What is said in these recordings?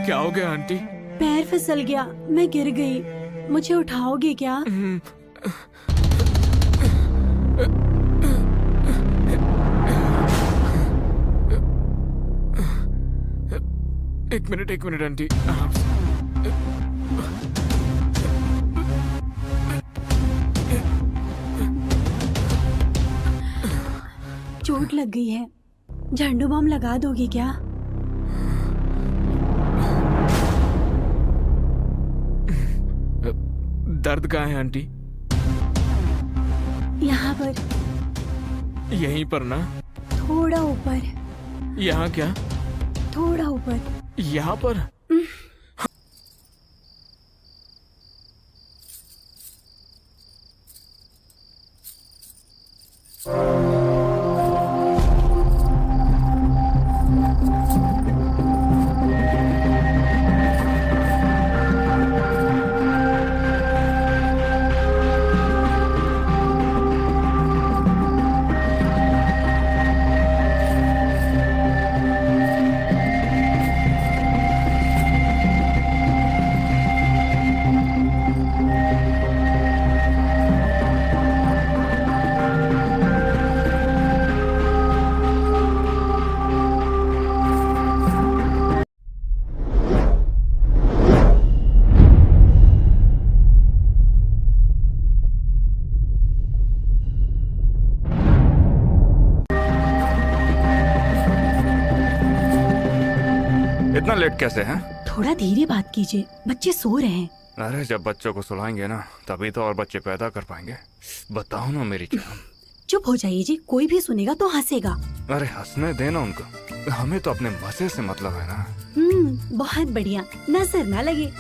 क्या हो गया आंटी? पैर फिसल गया, मैं गिर गई। मुझे उठाओगे क्या? एक मिनट आंटी। चोट लग गई है, झंडू बम लगा दोगे क्या? दर्द कहाँ है आंटी? यहाँ पर। यहीं पर ना? थोड़ा ऊपर। यहाँ क्या? थोड़ा ऊपर। यहाँ पर? इतना लेट कैसे हैं? थोड़ा धीरे बात कीजिए, बच्चे सो रहे हैं। अरे जब बच्चों को सुलाएंगे ना तभी तो और बच्चे पैदा कर पाएंगे। बताओ ना मेरी जान। चुप हो जाइए जी, कोई भी सुनेगा तो हंसेगा। अरे हंसने देना उनको, हमें तो अपने मजे से मतलब है ना। बहुत बढ़िया, नजर ना लगे।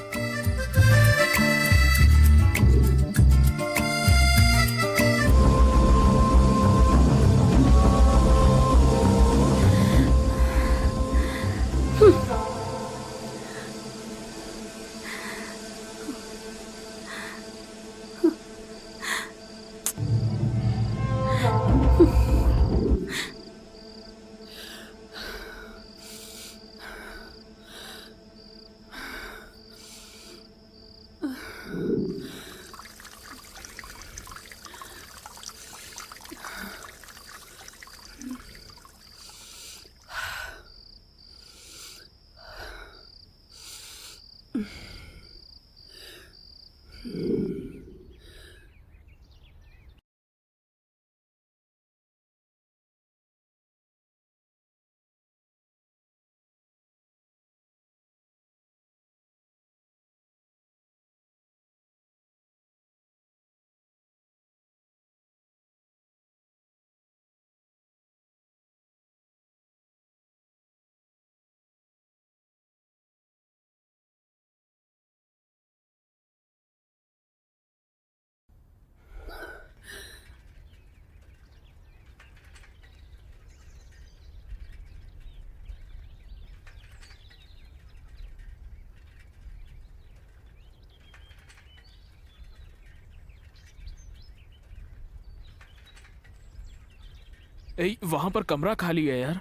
वहां पर कमरा खाली है यार।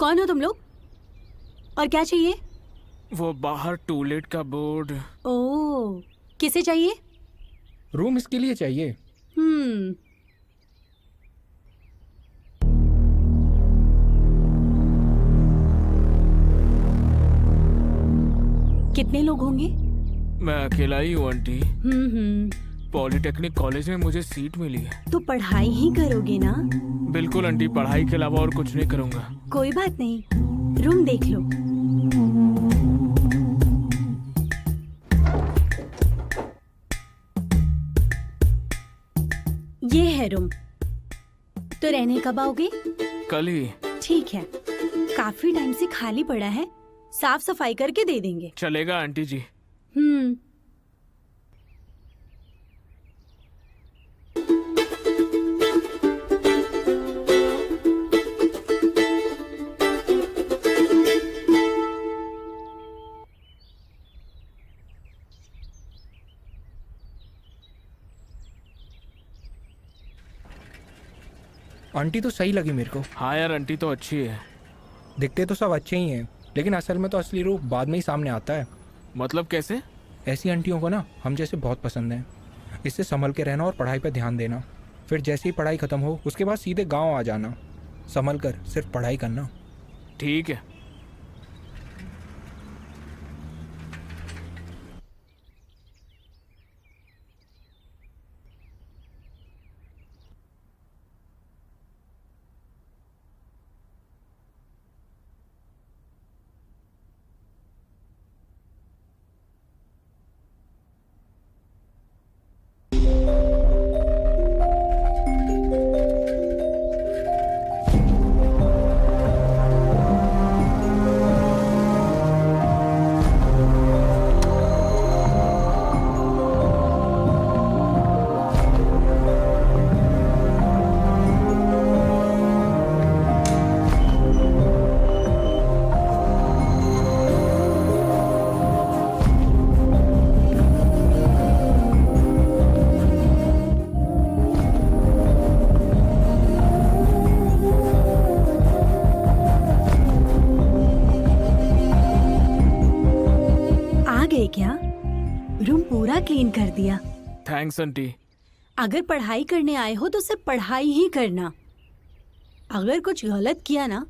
कौन हो तुम लोग और क्या चाहिए? वो बाहर टूलेट का बोर्ड। ओह, किसे चाहिए? रूम इसके लिए चाहिए। कितने लोग होंगे? मैं अकेला ही हूँ आंटी। हम्म। पॉलिटेक्निक कॉलेज में मुझे सीट मिली है। तो पढ़ाई ही करोगे ना? बिल्कुल आंटी, पढ़ाई के अलावा और कुछ नहीं करूँगा। कोई बात नहीं, रूम देख लो। ये है रूम। तो रहने कब आओगे? कल ही। ठीक है, काफी टाइम से खाली पड़ा है, साफ सफाई करके दे देंगे। चलेगा आंटी जी। हम्म। आंटी तो सही लगी मेरे को। हाँ यार, आंटी तो अच्छी है। दिखते तो सब अच्छे ही हैं, लेकिन असल में तो असली रूप बाद में ही सामने आता है। मतलब कैसे? ऐसी आंटियों को ना हम जैसे बहुत पसंद हैं। इससे संभल के रहना और पढ़ाई पर ध्यान देना। फिर जैसे ही पढ़ाई ख़त्म हो उसके बाद सीधे गांव आ जाना। संभल कर सिर्फ पढ़ाई करना। ठीक है। आ गए क्या? रूम पूरा क्लीन कर दिया। Thanks aunty. अगर पढ़ाई करने आए हो तो सिर्फ पढ़ाई ही करना। अगर कुछ गलत किया ना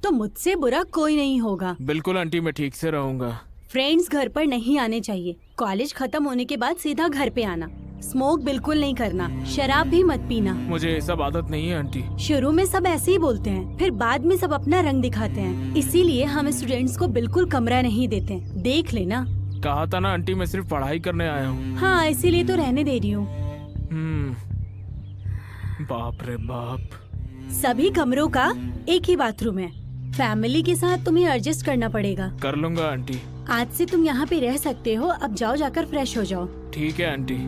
तो मुझसे बुरा कोई नहीं होगा। बिल्कुल आंटी, मैं ठीक से रहूंगा। फ्रेंड्स घर पर नहीं आने चाहिए। कॉलेज खत्म होने के बाद सीधा घर पे आना। स्मोक बिल्कुल नहीं करना। शराब भी मत पीना। मुझे ये सब आदत नहीं है आंटी। शुरू में सब ऐसे ही बोलते हैं, फिर बाद में सब अपना रंग दिखाते हैं। इसीलिए हम स्टूडेंट्स को बिल्कुल कमरा नहीं देते। देख लेना। कहा था ना आंटी, मैं सिर्फ पढ़ाई करने आया हूँ। हाँ, इसीलिए तो रहने दे रही हूँ। बाप रे बाप। सभी कमरों का एक ही बाथरूम है। फैमिली के साथ तुम्हें एडजस्ट करना पड़ेगा। कर लूंगा आंटी। आज से तुम यहाँ पे रह सकते हो। अब जाओ, जाकर फ्रेश हो जाओ। ठीक है आंटी।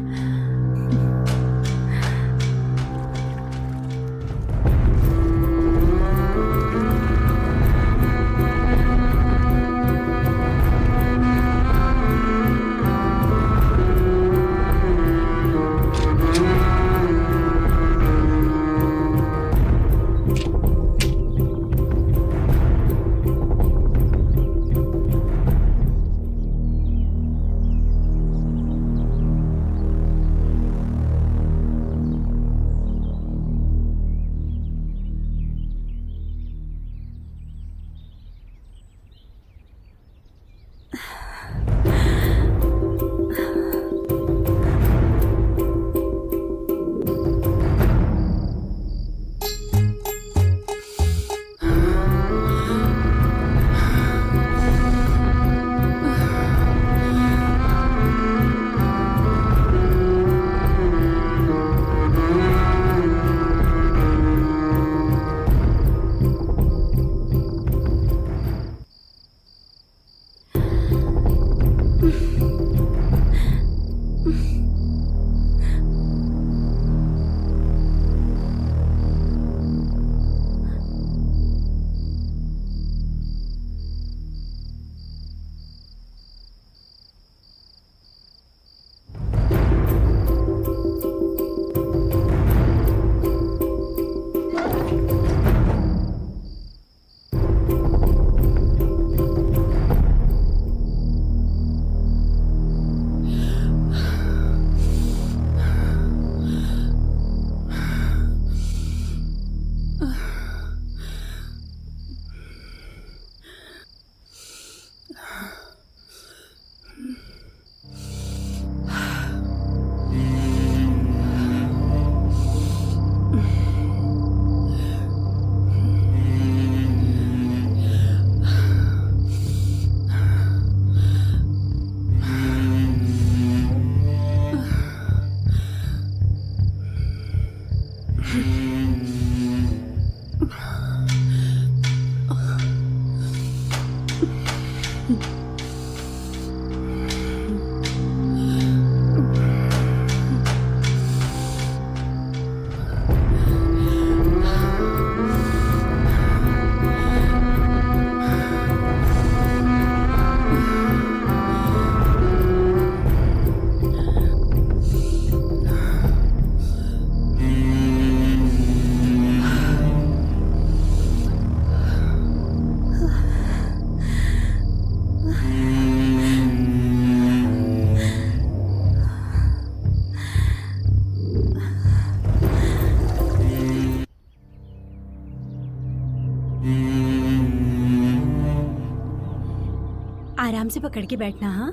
आराम से पकड़ के बैठना। हाँ,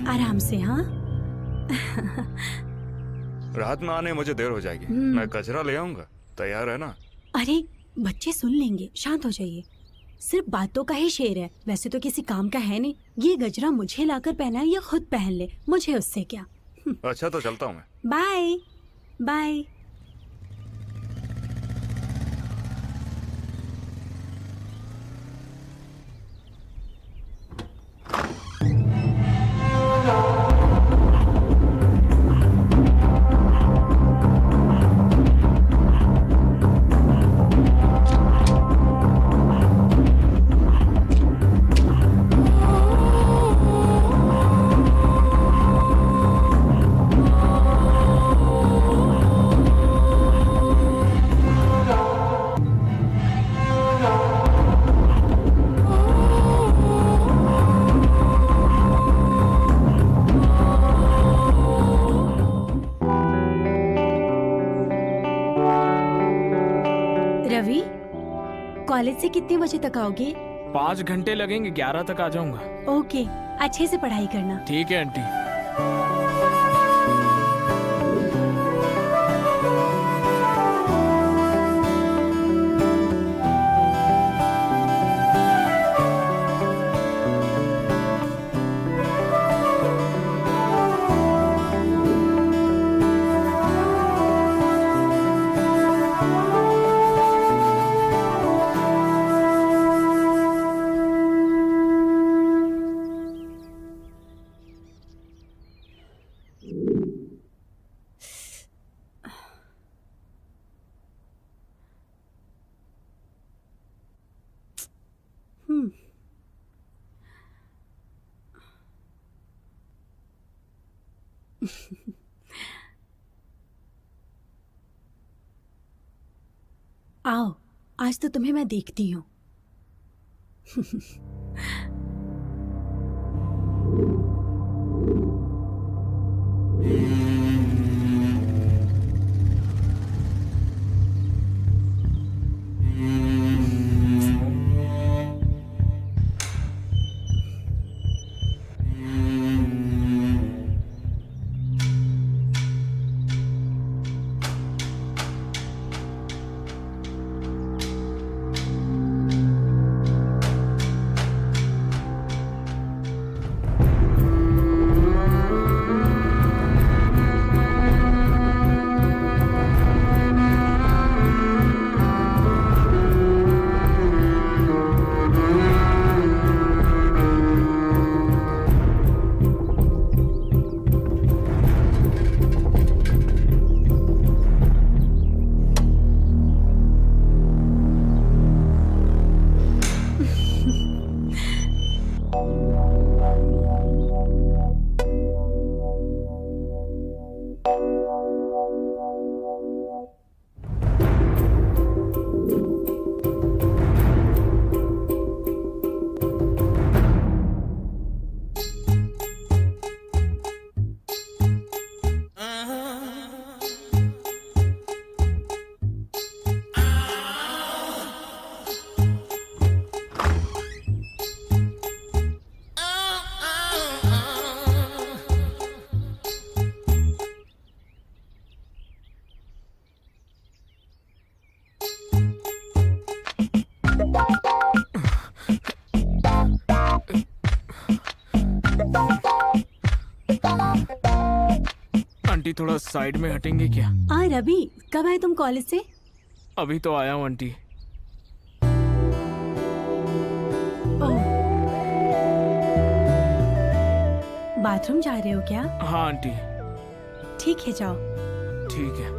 आराम से। हाँ। रात में आने मुझे देर हो जाएगी, मैं कचरा ले आऊंगा, तैयार है ना? अरे बच्चे सुन लेंगे, शांत हो जाइए। सिर्फ बातों का ही शेर है, वैसे तो किसी काम का है नहीं। ये गजरा मुझे लाकर पहना है या खुद पहन ले, मुझे उससे क्या। अच्छा तो चलता हूँ मैं। Bye bye. रवि, कॉलेज से कितने बजे तक आओगे? 5 घंटे लगेंगे, 11 तक आ जाऊंगा। ओके, अच्छे से पढ़ाई करना। ठीक है आंटी। हम्म। आओ, आज तो तुम्हें मैं देखती हूँ। आंटी थोड़ा साइड में हटेंगे क्या? हाँ रवि, कब आए तुम कॉलेज से? अभी तो आया हूँ आंटी। ओह, बाथरूम जा रहे हो क्या? हाँ आंटी। ठीक है, जाओ। ठीक है।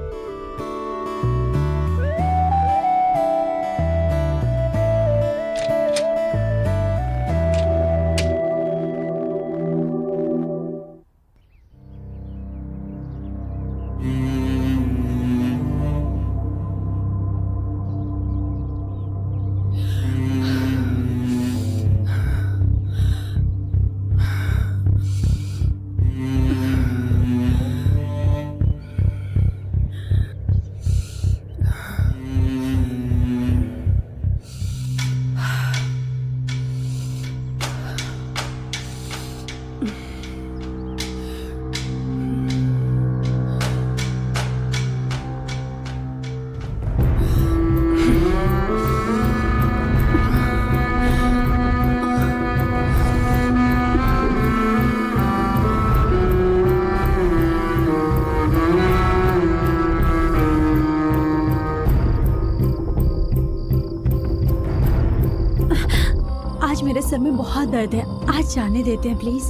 सर में बहुत दर्द है, आज जाने देते हैं प्लीज।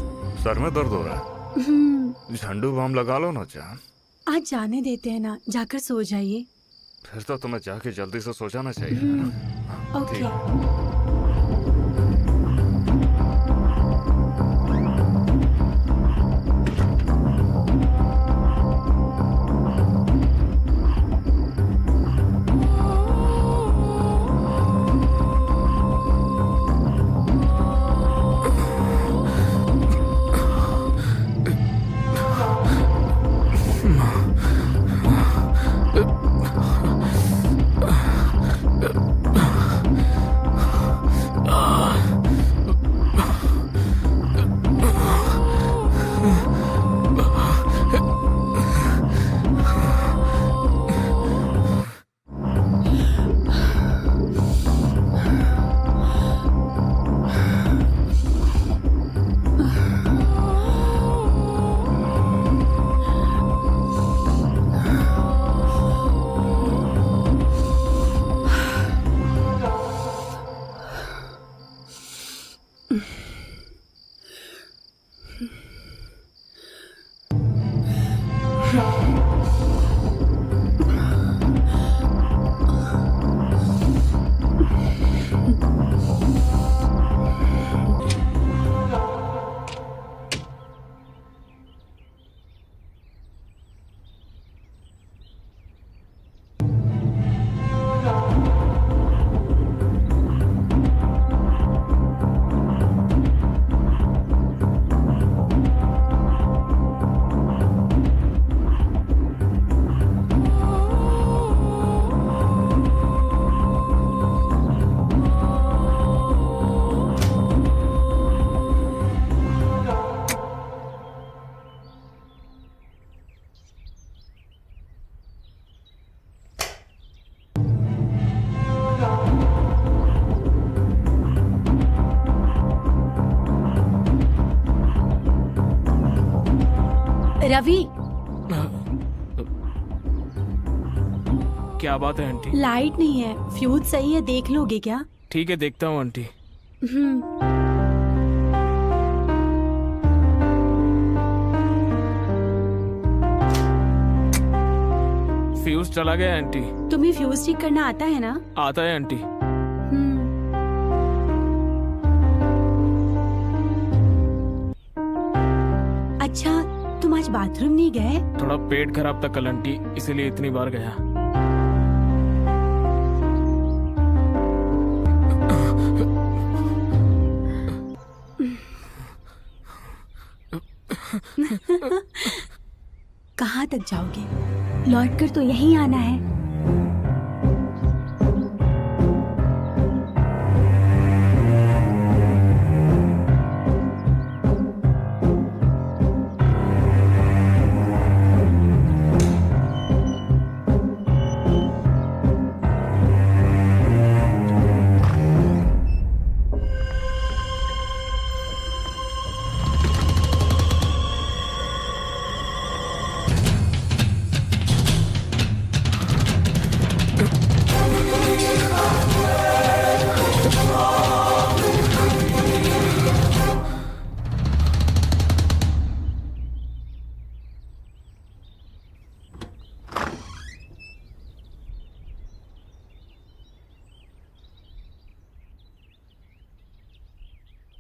सर में दर्द हो रहा है? झंडू बाम लगा लो ना जान। आज जाने देते हैं ना, जाकर सो जाइए। फिर तो तुम्हें जाके जल्दी से सो जाना चाहिए। ओके। रवि, क्या बात है आंटी? लाइट नहीं है, फ्यूज सही है, देख लोगे क्या? ठीक है, देखता हूँ आंटी। हम्म। फ्यूज चला गया है आंटी। तुम्हें फ्यूज ठीक करना आता है ना? आता है आंटी। हम्म। अच्छा, तुम आज बाथरूम नहीं गए? थोड़ा पेट खराब था कल आंटी, इसीलिए इतनी बार गया। कहाँ तक जाओगे? लौटकर तो यहीं आना है।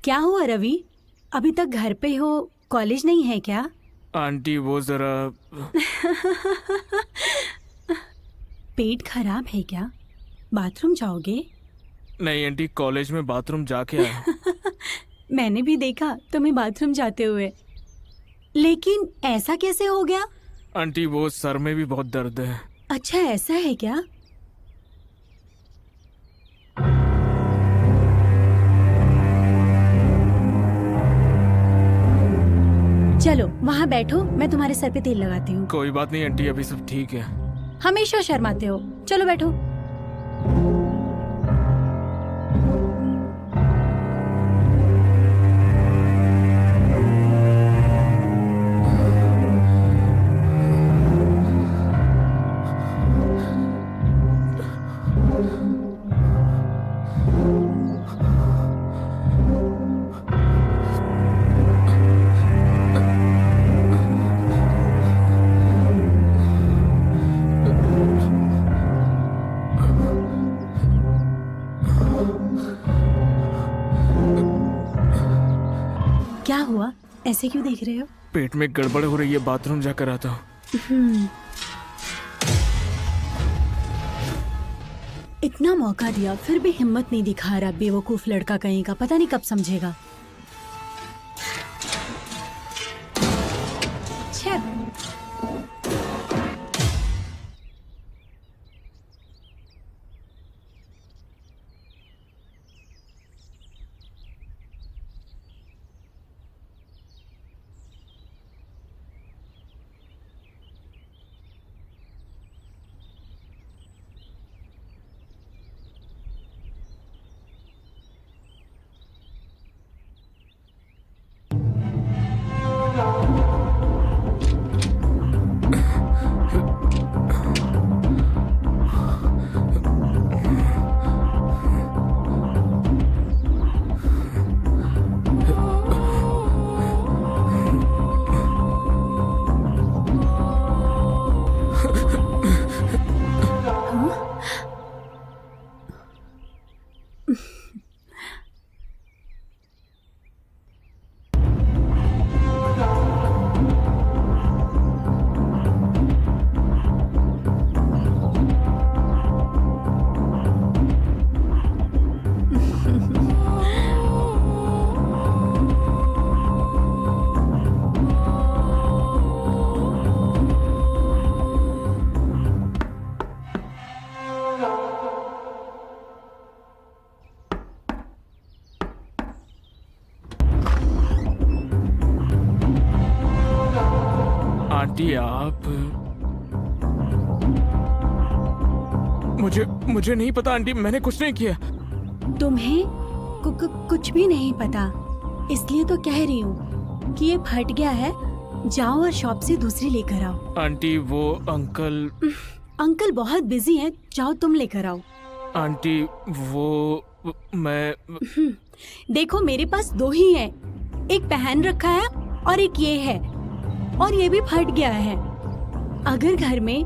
क्या हुआ रवि? अभी तक घर पे हो, कॉलेज नहीं है क्या? आंटी वो जरा पेट खराब है क्या? बाथरूम जाओगे? नहीं आंटी, कॉलेज में बाथरूम जाके आया। मैंने भी देखा तुम्हें बाथरूम जाते हुए, लेकिन ऐसा कैसे हो गया? आंटी वो सर में भी बहुत दर्द है। अच्छा, ऐसा है क्या? चलो वहाँ बैठो, मैं तुम्हारे सर पे तेल लगाती हूँ। कोई बात नहीं आंटी, अभी सब ठीक है। हमेशा शर्माते हो। चलो बैठो। ऐसे क्यों देख रहे हो? पेट में गड़बड़ हो रही है, बाथरूम जाकर आता हूँ। इतना मौका दिया फिर भी हिम्मत नहीं दिखा रहा, बेवकूफ लड़का कहीं का, पता नहीं कब समझेगा। छे। आंटी आप मुझे नहीं पता आंटी, मैंने कुछ नहीं किया। तुम्हें कुछ भी नहीं पता, इसलिए तो कह रही हूँ कि ये फट गया है, जाओ और शॉप से दूसरी लेकर आओ। आंटी वो अंकल बहुत बिजी हैं, जाओ तुम लेकर आओ। आंटी वो मैं देखो मेरे पास दो ही है, एक पहन रखा है और एक ये है, और ये भी फट गया है। अगर घर में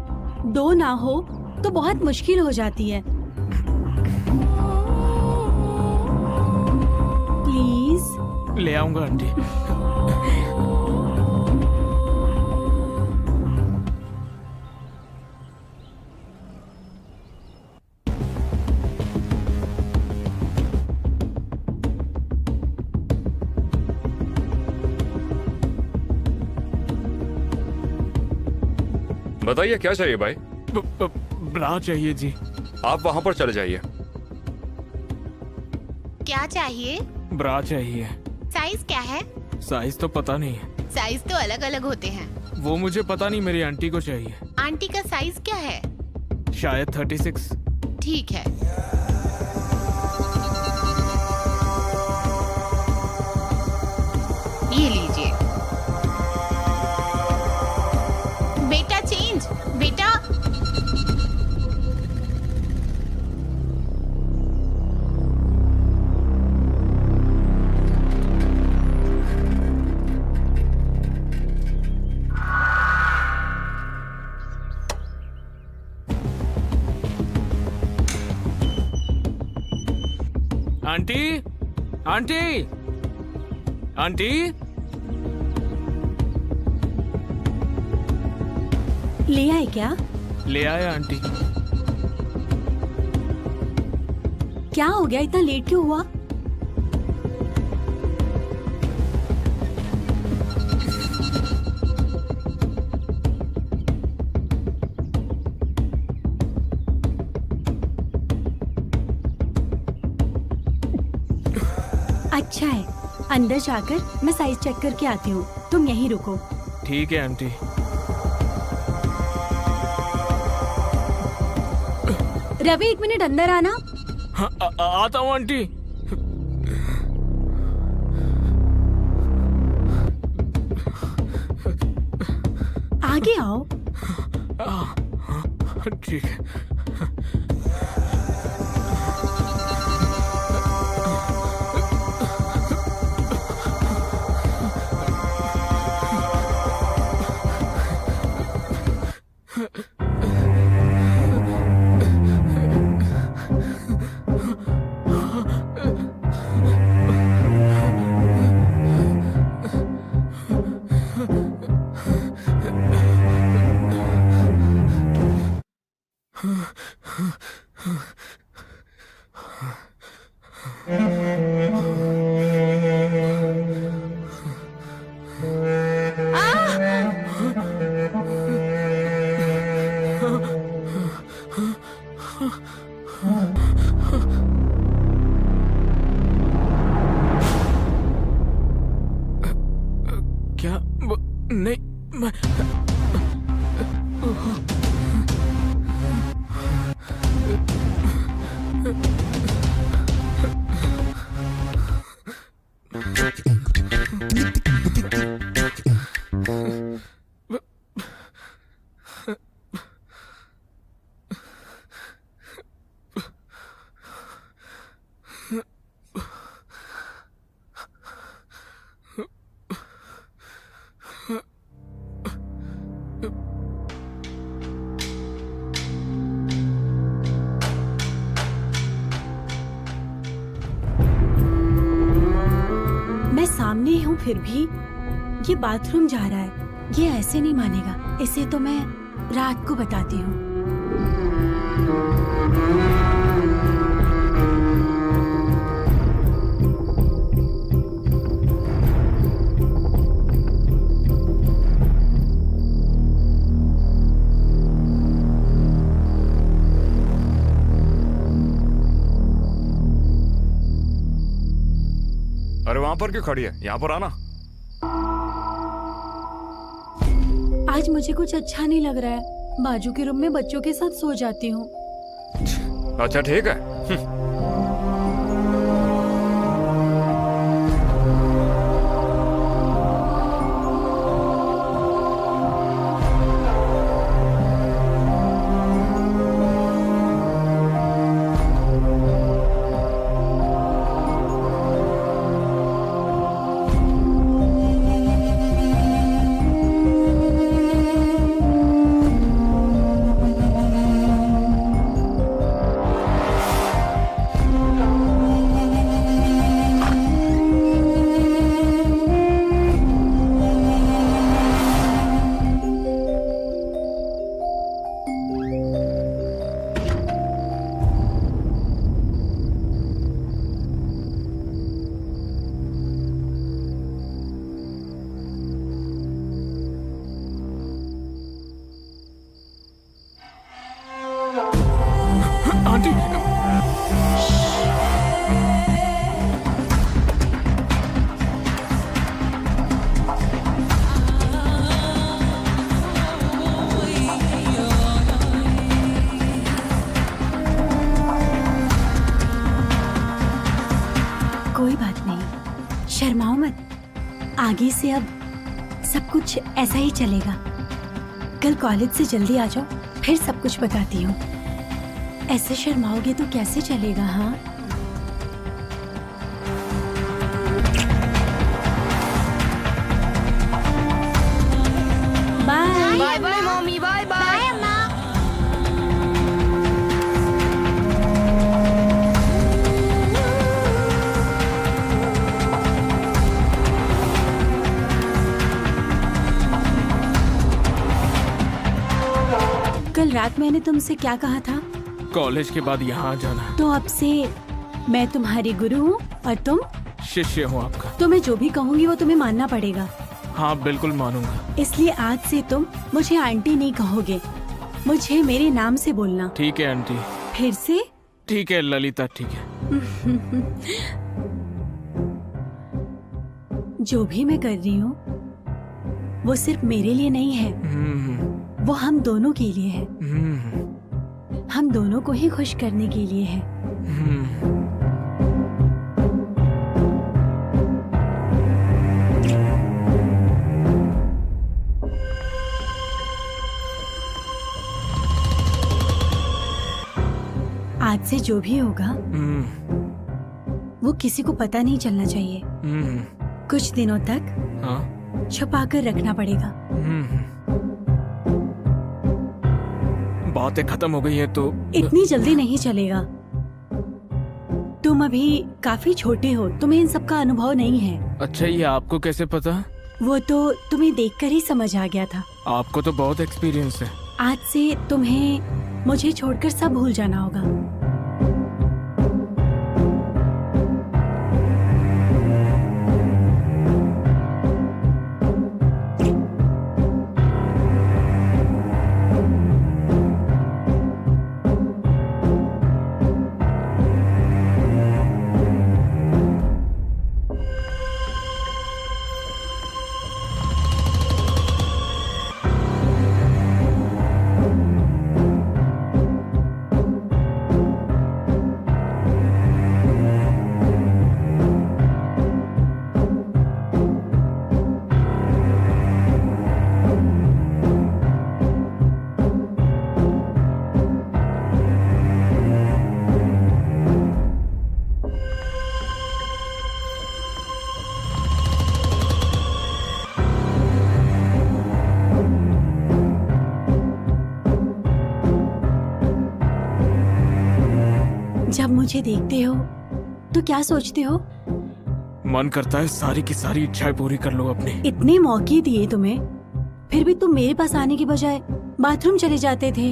दो ना हो तो बहुत मुश्किल हो जाती है। प्लीज। ले आऊंगा आंटी। बताइए क्या चाहिए भाई? ब्रा चाहिए जी। आप वहां पर चले जाइए। क्या चाहिए? ब्रा चाहिए। साइज क्या है? साइज तो पता नहीं है। साइज तो अलग अलग होते हैं। वो मुझे पता नहीं, मेरी आंटी को चाहिए। आंटी का साइज क्या है? शायद 36। ठीक है। ये लीजिए। बेटा चेंज, बेटा। Aunty, aunty, aunty. ले आए क्या? ले आया आंटी। क्या हो गया, इतना लेट क्यों हुआ? अच्छा है, अंदर जाकर मैं साइज चेक करके आती हूँ, तुम यहीं रुको। ठीक है आंटी। रवि 1 मिनट अंदर आना। हाँ, आता हूँ आंटी। आगे आओ। ठीक है। क्या नहीं मैं मैं सामने हूँ फिर भी ये बाथरूम जा रहा है। ये ऐसे नहीं मानेगा। इसे तो मैं रात को बताती हूँ। अरे वहां पर क्यों खड़ी है? यहाँ पर आना। आज मुझे कुछ अच्छा नहीं लग रहा है। बाजू के रूम में बच्चों के साथ सो जाती हूँ। अच्छा ठीक है। आंटी कोई बात नहीं, शर्माओ मत। आगे से अब सब कुछ ऐसा ही चलेगा। कल कॉलेज से जल्दी आ जाओ, फिर सब कुछ बताती हूँ। ऐसे शर्माओगे तो कैसे चलेगा? हाँ, bye. Bye bye mummy, bye bye अम्मा। कल रात मैंने तुमसे क्या कहा था? कॉलेज के बाद यहाँ जाना। तो अब से मैं तुम्हारी गुरु हूँ और तुम? शिष्य हूँ आपका। तो मैं जो भी कहूँगी वो तुम्हें मानना पड़ेगा। हाँ बिल्कुल मानूंगा। इसलिए आज से तुम मुझे आंटी नहीं कहोगे, मुझे मेरे नाम से बोलना। ठीक है आंटी। फिर से? ठीक है ललिता, ठीक है। जो भी मैं कर रही हूँ वो सिर्फ मेरे लिए नहीं है, वो हम दोनों के लिए है। हम दोनों को ही खुश करने के लिए है। आज से जो भी होगा वो किसी को पता नहीं चलना चाहिए। कुछ दिनों तक हाँ छुपा कर रखना पड़ेगा। बातें खत्म हो गई है तो इतनी जल्दी नहीं चलेगा। तुम अभी काफी छोटे हो, तुम्हें इन सब का अनुभव नहीं है। अच्छा ये आपको कैसे पता? वो तो तुम्हें देखकर ही समझ आ गया था। आपको तो बहुत एक्सपीरियंस है। आज से तुम्हें मुझे छोड़कर सब भूल जाना होगा। मुझे देखते हो तो क्या सोचते हो? मन करता है सारी की सारी इच्छाएं पूरी कर लो अपनी। इतने मौके दिए तुम्हें, फिर भी तुम मेरे पास आने के बजाय बाथरूम चले जाते थे।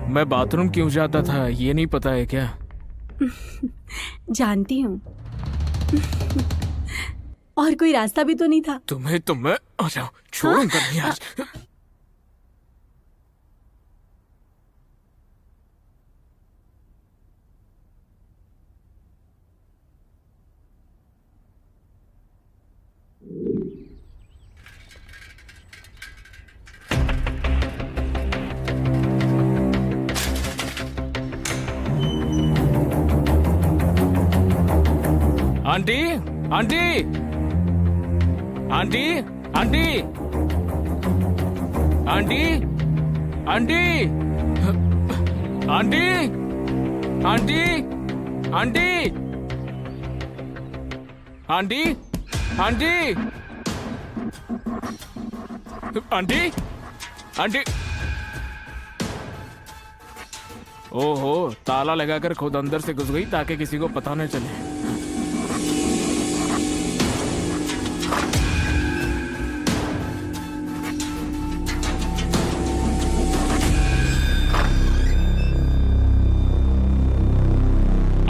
मैं बाथरूम क्यों जाता था ये नहीं पता है क्या? जानती हूँ। और कोई रास्ता भी तो नहीं था। तुम्हें तो मैं आ जाओ, छोड़ूंगा नहीं आज। Aunty, aunty, aunty, aunty, aunty, aunty, aunty, aunty, aunty, aunty, aunty, aunty, aunty. ओहो, ताला लगाकर खुद अंदर से घुस गई ताकि किसी को पता न चले।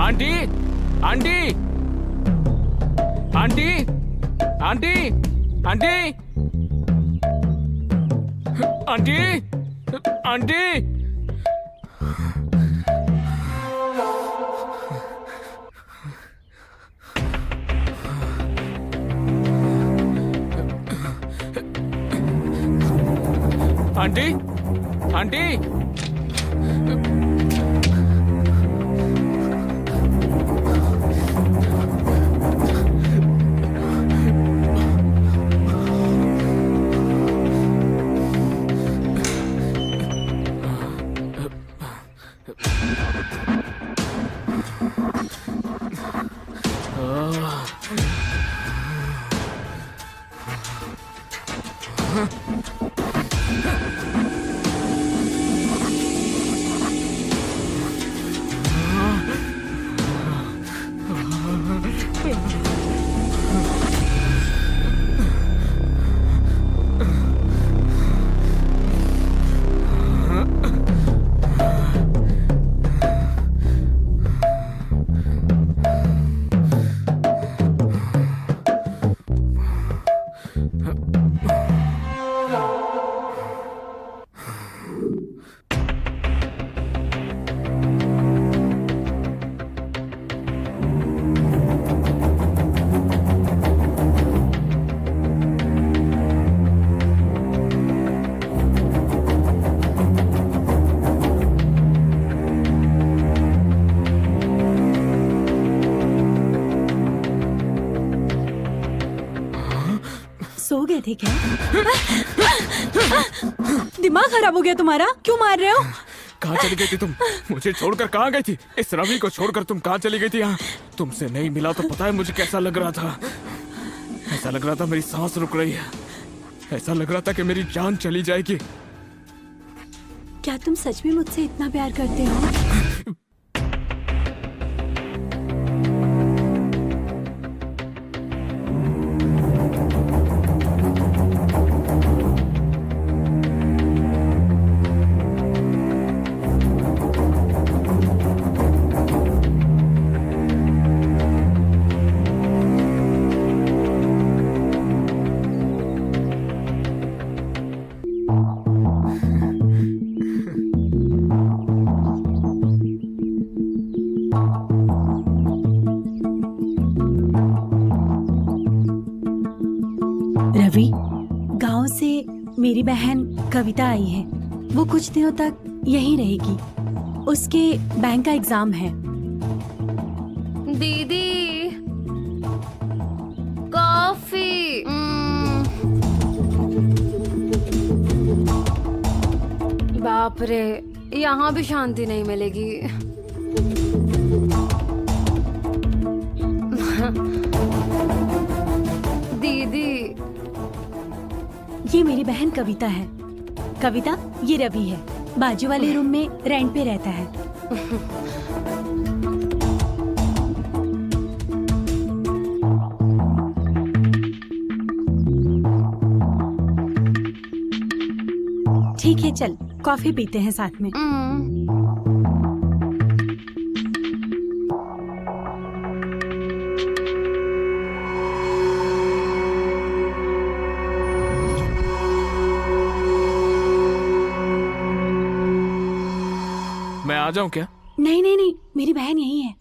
Aunty, aunty, aunty, aunty, aunty, aunty, aunty. Aunty, aunty, सो गए थे क्या? दिमाग खराब हो गया तुम्हारा? क्यों मार रहे हो? कहाँ चली गई थी तुम? मुझे छोड़कर कहाँ गई थी? इस रवि को छोड़कर तुम कहाँ चली गई थी? यहाँ तुमसे नहीं मिला तो पता है मुझे कैसा लग रहा था। ऐसा लग रहा था मेरी सांस रुक रही है। ऐसा लग रहा था कि मेरी जान चली जाएगी। क्या तुम सच में मुझसे इतना प्यार करते हो? रवि, गांव से मेरी बहन कविता आई है। वो कुछ दिनों तक यहीं रहेगी। उसके बैंक का एग्जाम है। दीदी, कॉफी। बाप रे, यहाँ भी शांति नहीं मिलेगी। दीदी, ये मेरी बहन कविता है। कविता, ये रवि है। बाजू वाले रूम में रेंट पे रहता है। ठीक है, चल कॉफी पीते हैं साथ में। मैं आ जाऊं क्या? नहीं नहीं नहीं, मेरी बहन यही है।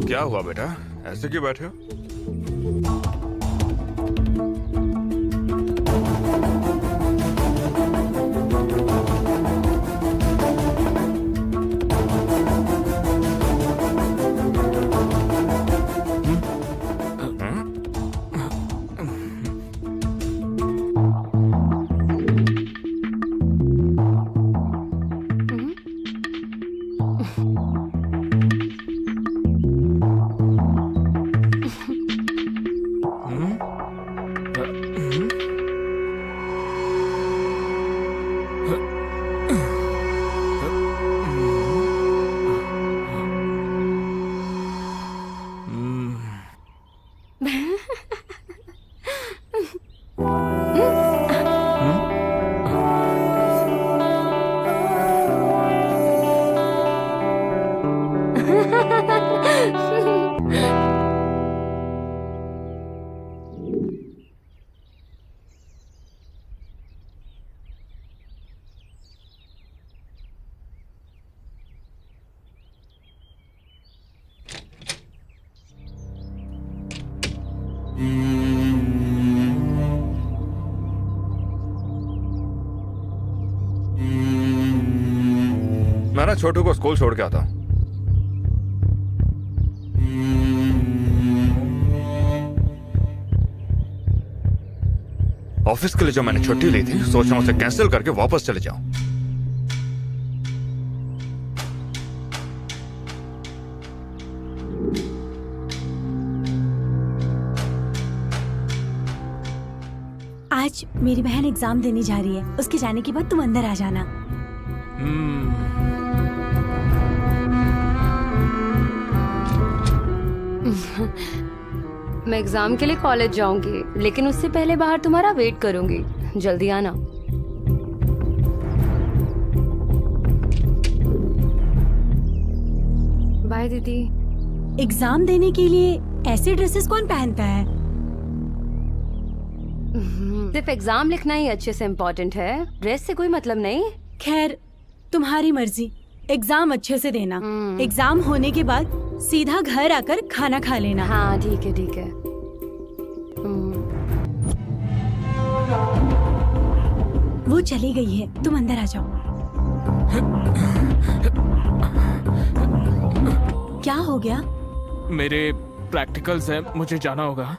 क्या हुआ बेटा, ऐसे क्यों बैठे हो? मैं ना छोटू को स्कूल छोड़ के आता हूँ। ऑफिस के लिए जो मैंने छुट्टी ली थी, सोच रहा हूँ उसे कैंसिल करके वापस चले जाऊं। आज मेरी बहन एग्जाम देने जा रही है, उसके जाने के बाद तुम अंदर आ जाना। मैं एग्जाम के लिए कॉलेज जाऊंगी, लेकिन उससे पहले बाहर तुम्हारा वेट करूंगी। जल्दी आना। बाय दीदी। एग्जाम देने के लिए ऐसे ड्रेसेस कौन पहनता है? सिर्फ एग्जाम लिखना ही अच्छे से इम्पोर्टेंट है, ड्रेस से कोई मतलब नहीं। खैर, तुम्हारी मर्जी। एग्जाम अच्छे से देना। एग्जाम होने के बाद सीधा घर आकर खाना खा लेना। हाँ ठीक है ठीक है। वो चली गई है, तुम अंदर आ जाओ। क्या हो गया? मेरे प्रैक्टिकल्स हैं, मुझे जाना होगा।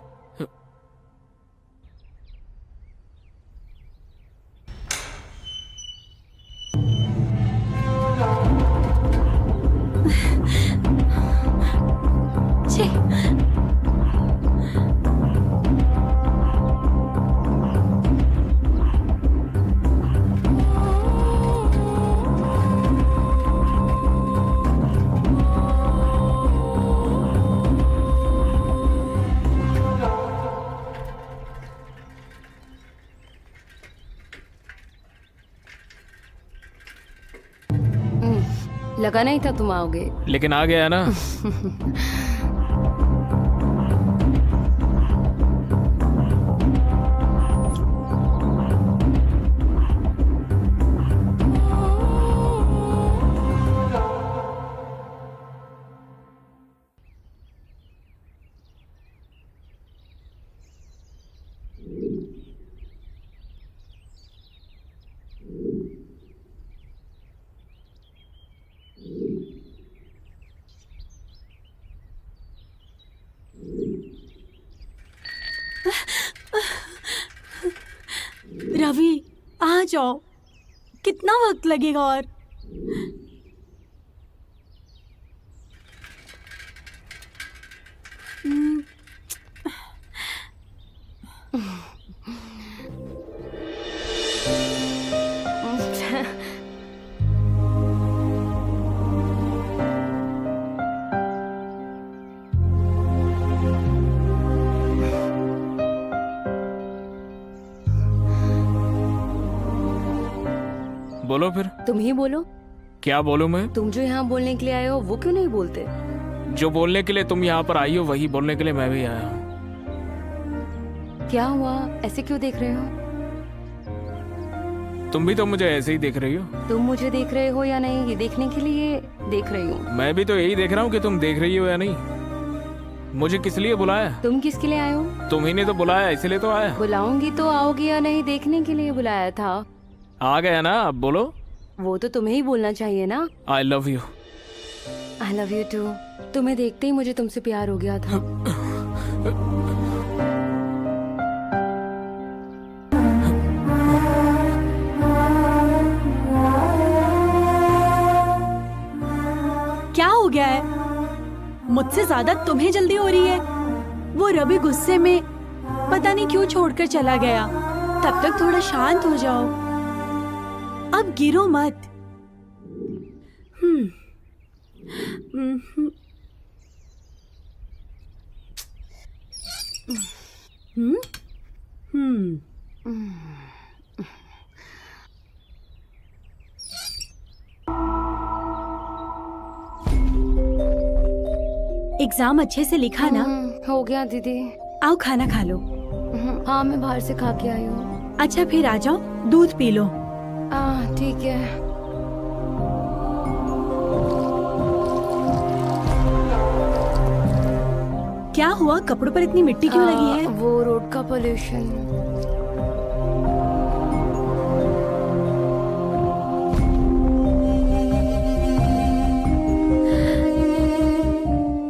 लगा नहीं था तुम आओगे, लेकिन आ गया ना। रवि आ जाओ, कितना वक्त लगेगा और? बोलो फिर, तुम ही बोलो, क्या बोलूं मैं? तुम जो यहाँ बोलने के लिए आए हो वो क्यों नहीं बोलते? जो बोलने के लिए तुम यहाँ पर आई हो वही बोलने के लिए मैं भी आया हूँ। क्या हुआ, ऐसे क्यों देख रहे हो? तुम भी तो मुझे ऐसे ही देख रही हो। तुम मुझे देख रहे हो या नहीं ये देखने के लिए देख रही हूँ। मैं भी तो यही देख रहा हूँ कि तुम देख रही हो या नहीं। मुझे किस लिए बुलाया? तुम किसके लिए आए हो? तुम ही ने तो बुलाया, इसलिए तो आया। बुलाऊंगी तो आओगे या नहीं देखने के लिए बुलाया था। आ गया ना, अब बोलो। वो तो तुम्हें ही बोलना चाहिए ना। I love you. I love you too. तुम्हें देखते ही मुझे तुमसे प्यार हो गया था। क्या हो गया है? मुझसे ज्यादा तुम्हें जल्दी हो रही है। वो रवि गुस्से में पता नहीं क्यों छोड़कर चला गया। तब तक थोड़ा शांत हो जाओ, अब गिरो मत। हम्म हम्म हम्म हम्म एग्जाम अच्छे से लिखा ना? हो गया दीदी। आओ खाना खा लो। हाँ मैं बाहर से खा के आई हूँ। अच्छा फिर आ जाओ, दूध पी लो। ठीक है। क्या हुआ, कपड़ों पर इतनी मिट्टी क्यों लगी है? वो रोड का पोल्यूशन।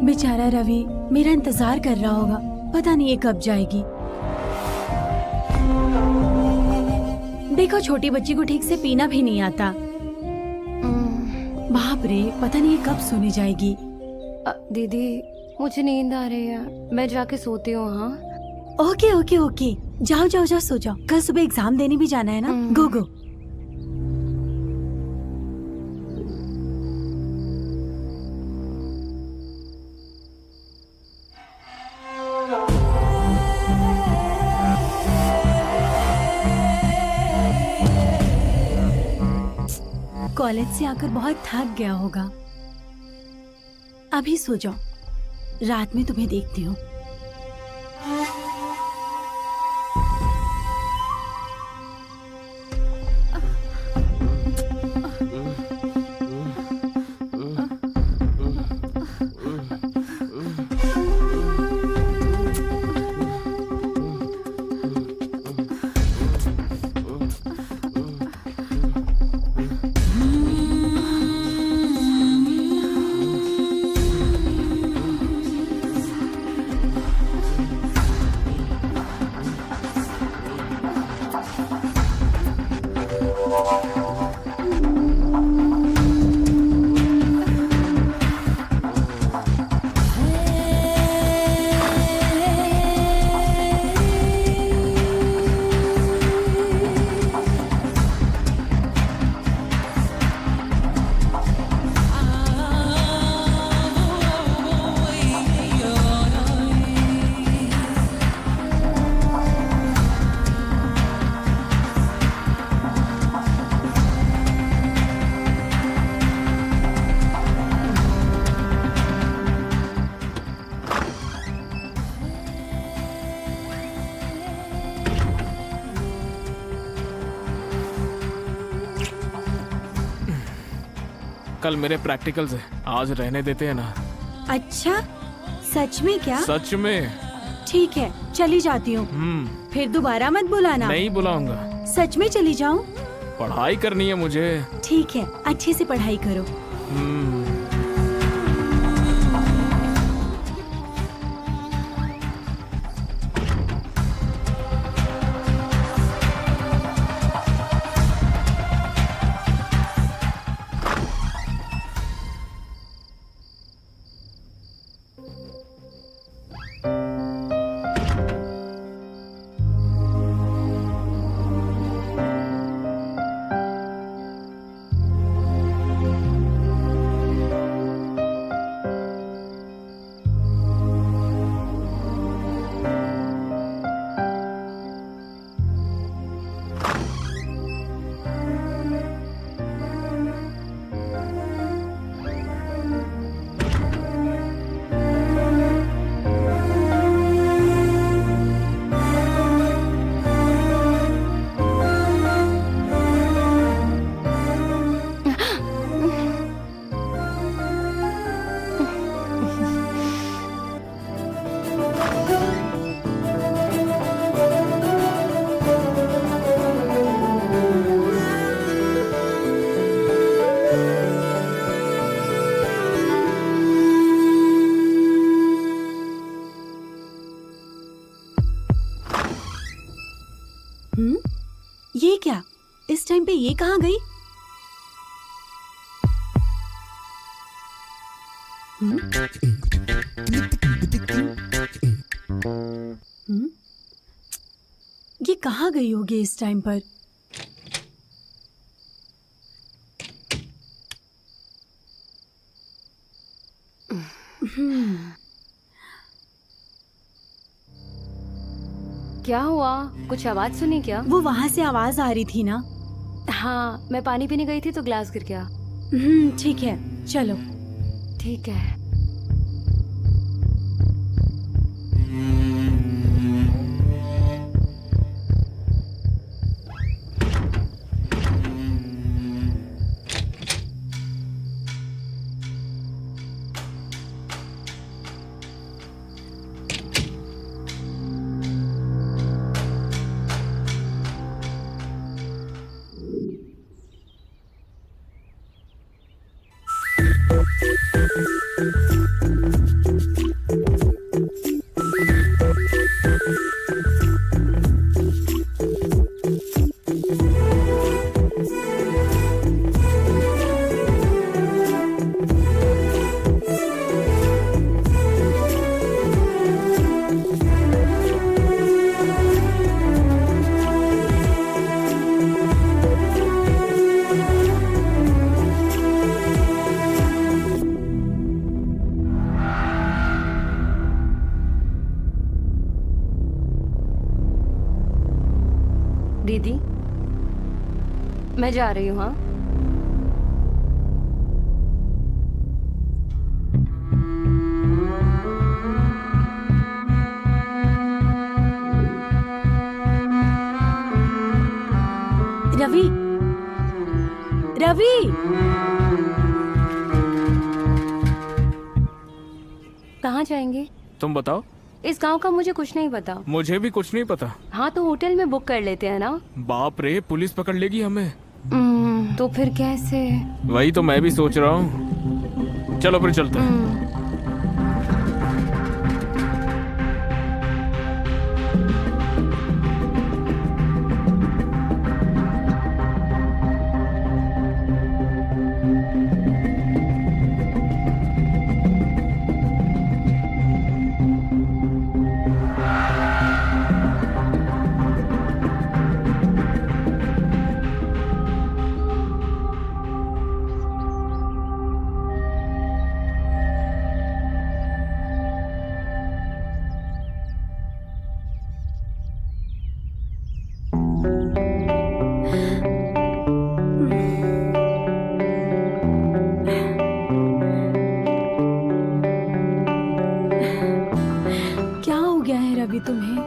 बेचारा रवि मेरा इंतजार कर रहा होगा, पता नहीं ये कब जाएगी। देखो छोटी बच्ची को ठीक से पीना भी नहीं आता। बाप रे, पता नहीं ये कब सोने जाएगी। दीदी मुझे नींद आ रही है, मैं जाके सोती हूँ। हाँ ओके ओके ओके, जाओ जाओ जाओ सो जाओ, कल सुबह एग्जाम देने भी जाना है ना। गो गो। कॉलेज से आकर बहुत थक गया होगा, अभी सो जाओ, रात में तुम्हें देखती हूँ। कल मेरे प्रैक्टिकल्स है, आज रहने देते हैं ना। अच्छा सच में क्या? सच में। ठीक है चली जाती हूँ, फिर दोबारा मत बुलाना। नहीं बुलाऊंगा। सच में चली जाऊँ? पढ़ाई करनी है मुझे। ठीक है, अच्छे से पढ़ाई करो। ये क्या? इस टाइम पे ये कहाँ गई? ये कहाँ गई होगी इस टाइम पर? क्या हुआ? कुछ आवाज सुनी क्या? वो वहां से आवाज आ रही थी ना। हाँ, मैं पानी पीने गई थी तो ग्लास गिर गया। ठीक है, चलो। ठीक है। दीदी, मैं जा रही हूँ। हाँ, रवि, रवि, कहाँ जाएंगे? तुम बताओ। इस गांव का मुझे कुछ नहीं पता। मुझे भी कुछ नहीं पता। हाँ, तो होटल में बुक कर लेते हैं ना। बाप रे, पुलिस पकड़ लेगी हमें। तो फिर कैसे? वही तो मैं भी सोच रहा हूँ। चलो फिर चलते हैं। क्या हो गया है रवि तुम्हें?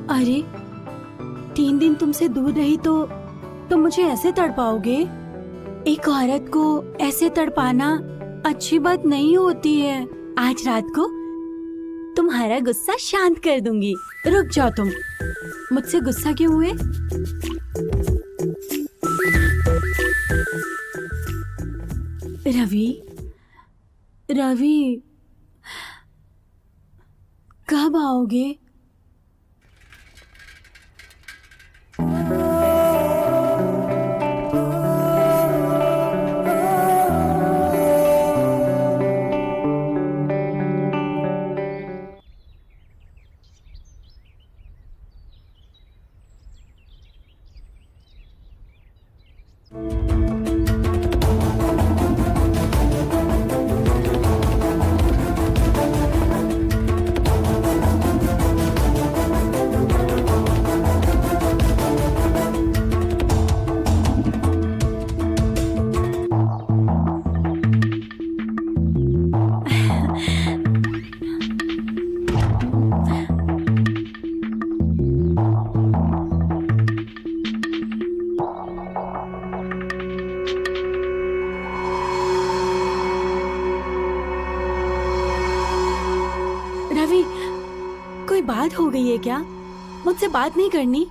अरे, 3 दिन तुमसे दूर रही तो तुम मुझे ऐसे तड़पाओगे? एक औरत को ऐसे तड़पाना अच्छी बात नहीं होती है। आज रात को तुम्हारा गुस्सा शांत कर दूंगी। रुक जाओ तुम। मुझसे गुस्सा क्यों हुए? रवि, रवि, कब आओगे? रवि, कोई बात हो गई है क्या? मुझसे बात नहीं करनी?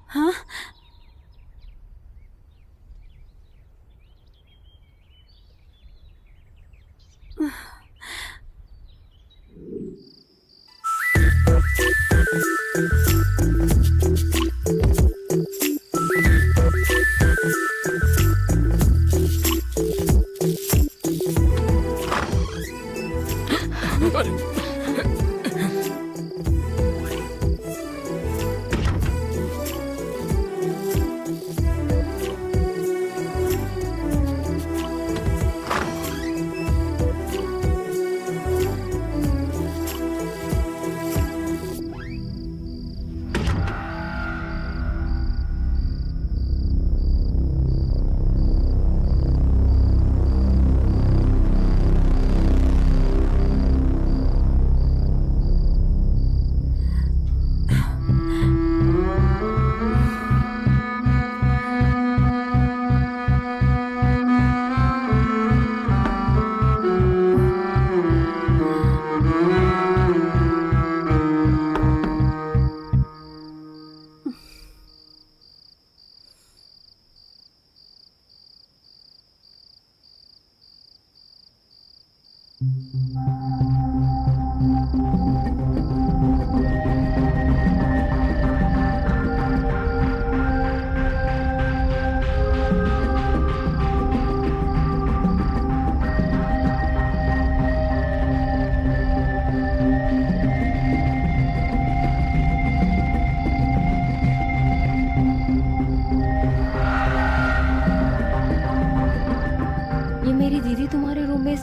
हाँ?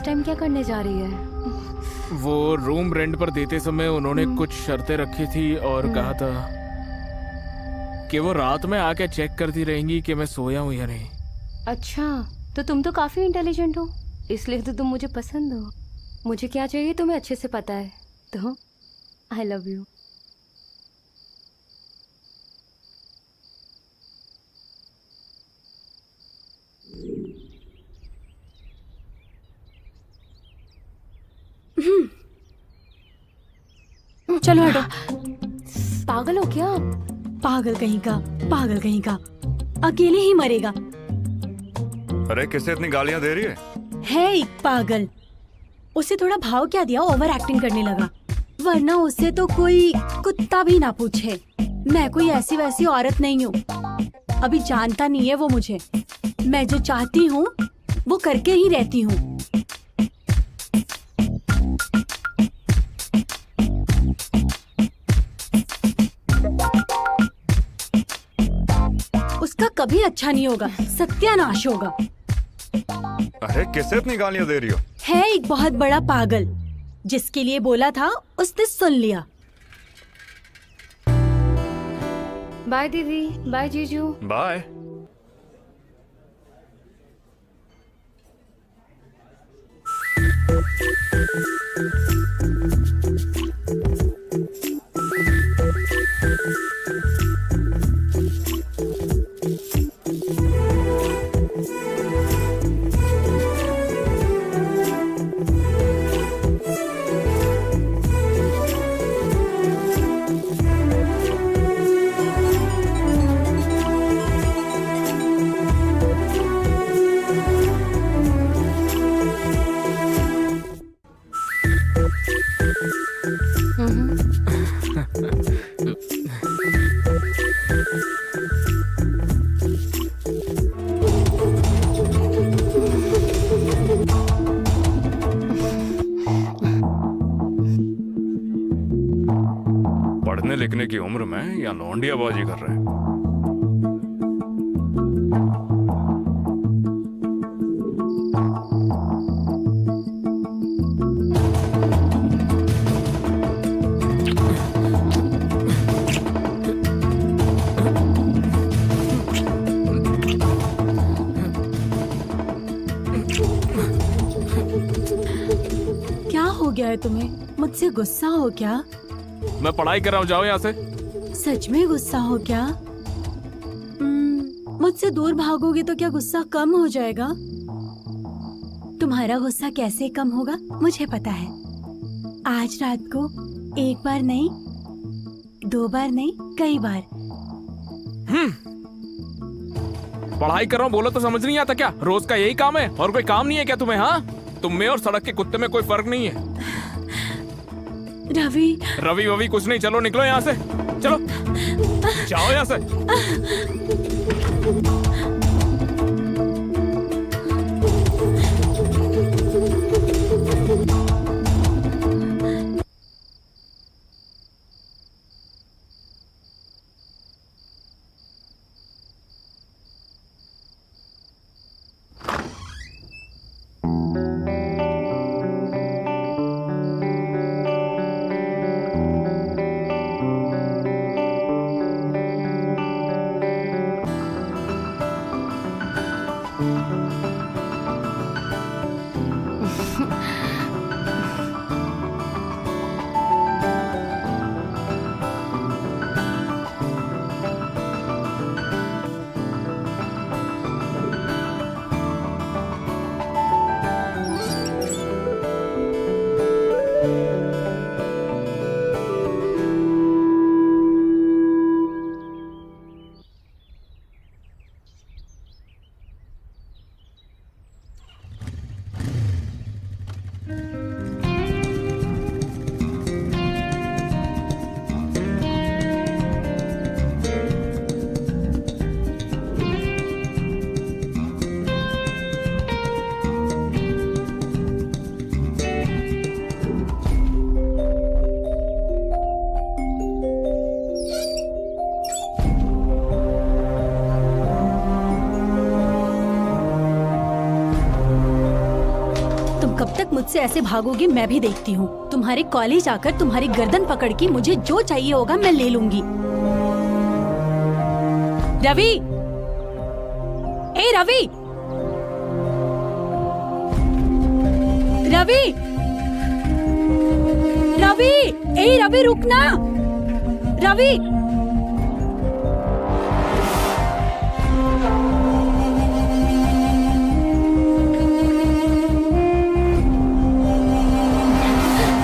टाइम क्या करने जा रही है? वो रूम रेंट पर देते समय उन्होंने कुछ शर्तें रखी थी और कहा था कि वो रात में आके चेक करती रहेंगी कि मैं सोया हूँ या नहीं। अच्छा, तो तुम तो काफी इंटेलिजेंट हो, इसलिए तो तुम मुझे पसंद हो। मुझे क्या चाहिए तुम्हें अच्छे से पता है, तो आई लव यू। चलो हटो। पागल हो क्या? पागल कहीं का, पागल कहीं का, अकेले ही मरेगा। अरे किसे इतनी गालियां दे रही है? एक पागल, उसे थोड़ा भाव क्या दिया, ओवर एक्टिंग करने लगा। वरना उससे तो कोई कुत्ता भी ना पूछे। मैं कोई ऐसी वैसी औरत नहीं हूँ, अभी जानता नहीं है वो मुझे। मैं जो चाहती हूँ वो करके ही रहती हूँ। उसका कभी अच्छा नहीं होगा, सत्यानाश होगा। अरे किसे इतनी गालियां दे रही हो? है एक बहुत बड़ा पागल, जिसके लिए बोला था उसने सुन लिया। बाय दीदी, बाय जीजू। बाय। पढ़ने लिखने की उम्र में या लौंडियाबाजी कर रहे हैं? क्या हो गया है तुम्हें? मुझसे गुस्सा हो क्या? मैं पढ़ाई कर रहा हूँ, जाओ यहाँ से। सच में गुस्सा हो क्या? मुझसे दूर भागोगे तो क्या गुस्सा कम हो जाएगा? तुम्हारा गुस्सा कैसे कम होगा मुझे पता है। आज रात को एक बार नहीं, 2 बार नहीं, कई बार। पढ़ाई कर रहा हूँ बोलो तो समझ नहीं आता क्या? रोज का यही काम है और कोई काम नहीं है क्या तुम्हें? हाँ, तुम में और सड़क के कुत्ते में कोई फर्क नहीं है। रवि, रवि ववि कुछ नहीं, चलो निकलो यहाँ से, चलो जाओ यहाँ से। मुझसे ऐसे भागोगे मैं भी देखती हूँ। तुम्हारे कॉलेज आकर तुम्हारी गर्दन पकड़ के मुझे जो चाहिए होगा मैं ले लूंगी। रवि, ए रवि, रवि, रवि, ए रवि रुकना, रवि।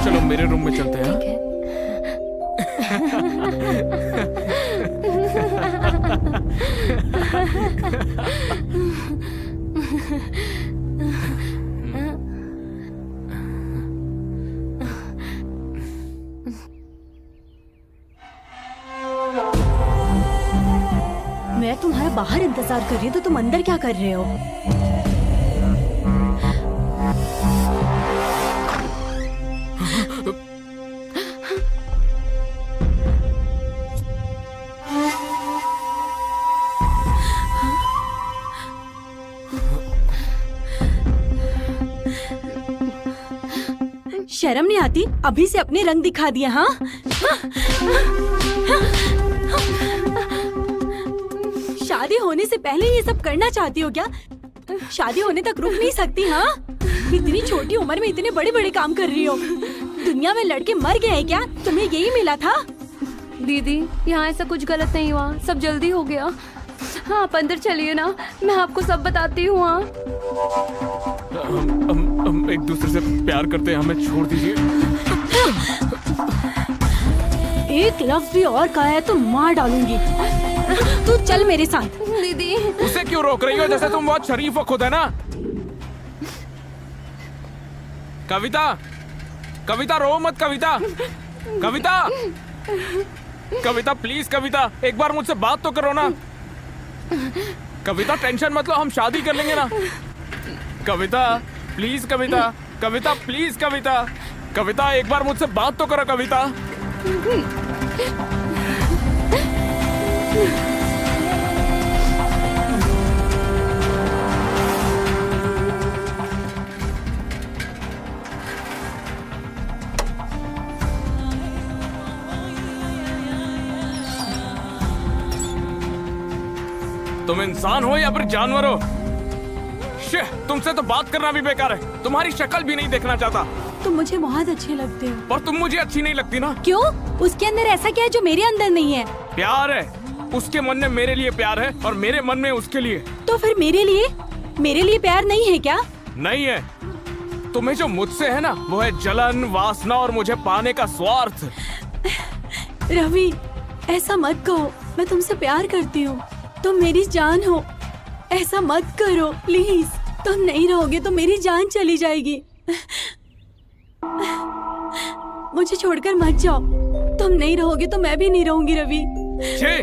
चलो मेरे रूम में चलते हैं। ठीक है। मैं तुम्हारा बाहर इंतजार कर रही हूँ तो तुम अंदर क्या कर रहे हो? शर्म नहीं आती? अभी से अपने रंग दिखा दिया। हाँ, शादी होने से पहले ये सब करना चाहती हो क्या? शादी होने तक रुक नहीं सकती? हाँ, इतनी छोटी उम्र में इतने बड़े बड़े काम कर रही हो। दुनिया में लड़के मर गए हैं क्या? तुम्हें यही मिला था? दीदी यहाँ ऐसा कुछ गलत नहीं हुआ, सब जल्दी हो गया। हाँ आप अंदर चलिए ना, मैं आपको सब बताती हूँ। हाँ हम एक दूसरे से प्यार करते हैं, हमें छोड़ दीजिए। एक लफ्ज भी और कहा है तो मार डालूंगी। तू चल मेरे साथ। दीदी उसे क्यों रोक रही हो? जैसे तुम बहुत शरीफ हो खुद, है ना? कविता, कविता रो मत। कविता, कविता, कविता प्लीज। कविता एक बार मुझसे बात तो करो ना। कविता टेंशन मत लो, हम शादी कर लेंगे ना। कविता प्लीज। Kavita, Kavita please. कविता, कविता एक बार मुझसे बात तो करो। कविता, तुम इंसान हो या फिर जानवर हो? शिह, तुमसे तो बात करना भी बेकार है। तुम्हारी शक्ल भी नहीं देखना चाहता। तुम मुझे बहुत अच्छे लगते हो। पर तुम मुझे अच्छी नहीं लगती ना। क्यों? उसके अंदर ऐसा क्या है जो मेरे अंदर नहीं है? प्यार है। उसके मन में मेरे लिए प्यार है और मेरे मन में उसके लिए। तो फिर मेरे लिए प्यार नहीं है क्या? नहीं है। तुम्हें जो मुझसे है ना वो है जलन, वासना और मुझे पाने का स्वार्थ। रवि, ऐसा मत कहो। मैं तुमसे प्यार करती हूँ। तुम मेरी जान हो। ऐसा मत करो प्लीज। तुम नहीं रहोगे तो मेरी जान चली जाएगी। मुझे छोड़कर मत जाओ। तुम नहीं रहोगे तो मैं भी नहीं रहूंगी रवि। छे,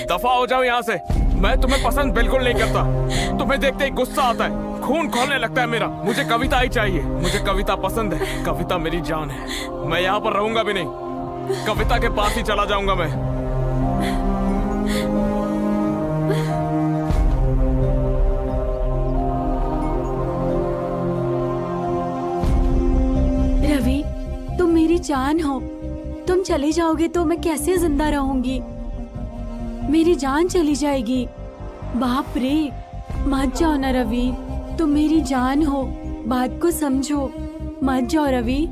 दफा हो जाओ यहाँ से। मैं तुम्हें पसंद बिल्कुल नहीं करता। तुम्हें देखते ही गुस्सा आता है, खून खौलने लगता है मेरा। मुझे कविता ही चाहिए। मुझे कविता पसंद है। कविता मेरी जान है। मैं यहाँ पर रहूंगा भी नहीं। कविता के पास ही चला जाऊंगा मैं। रवि, तुम मेरी जान हो। तुम चले जाओगे तो मैं कैसे जिंदा रहूंगी? मेरी जान चली जाएगी। बाप रे, मत जाओ ना रवि। तुम मेरी जान हो। बात को समझो। मत जाओ रवि।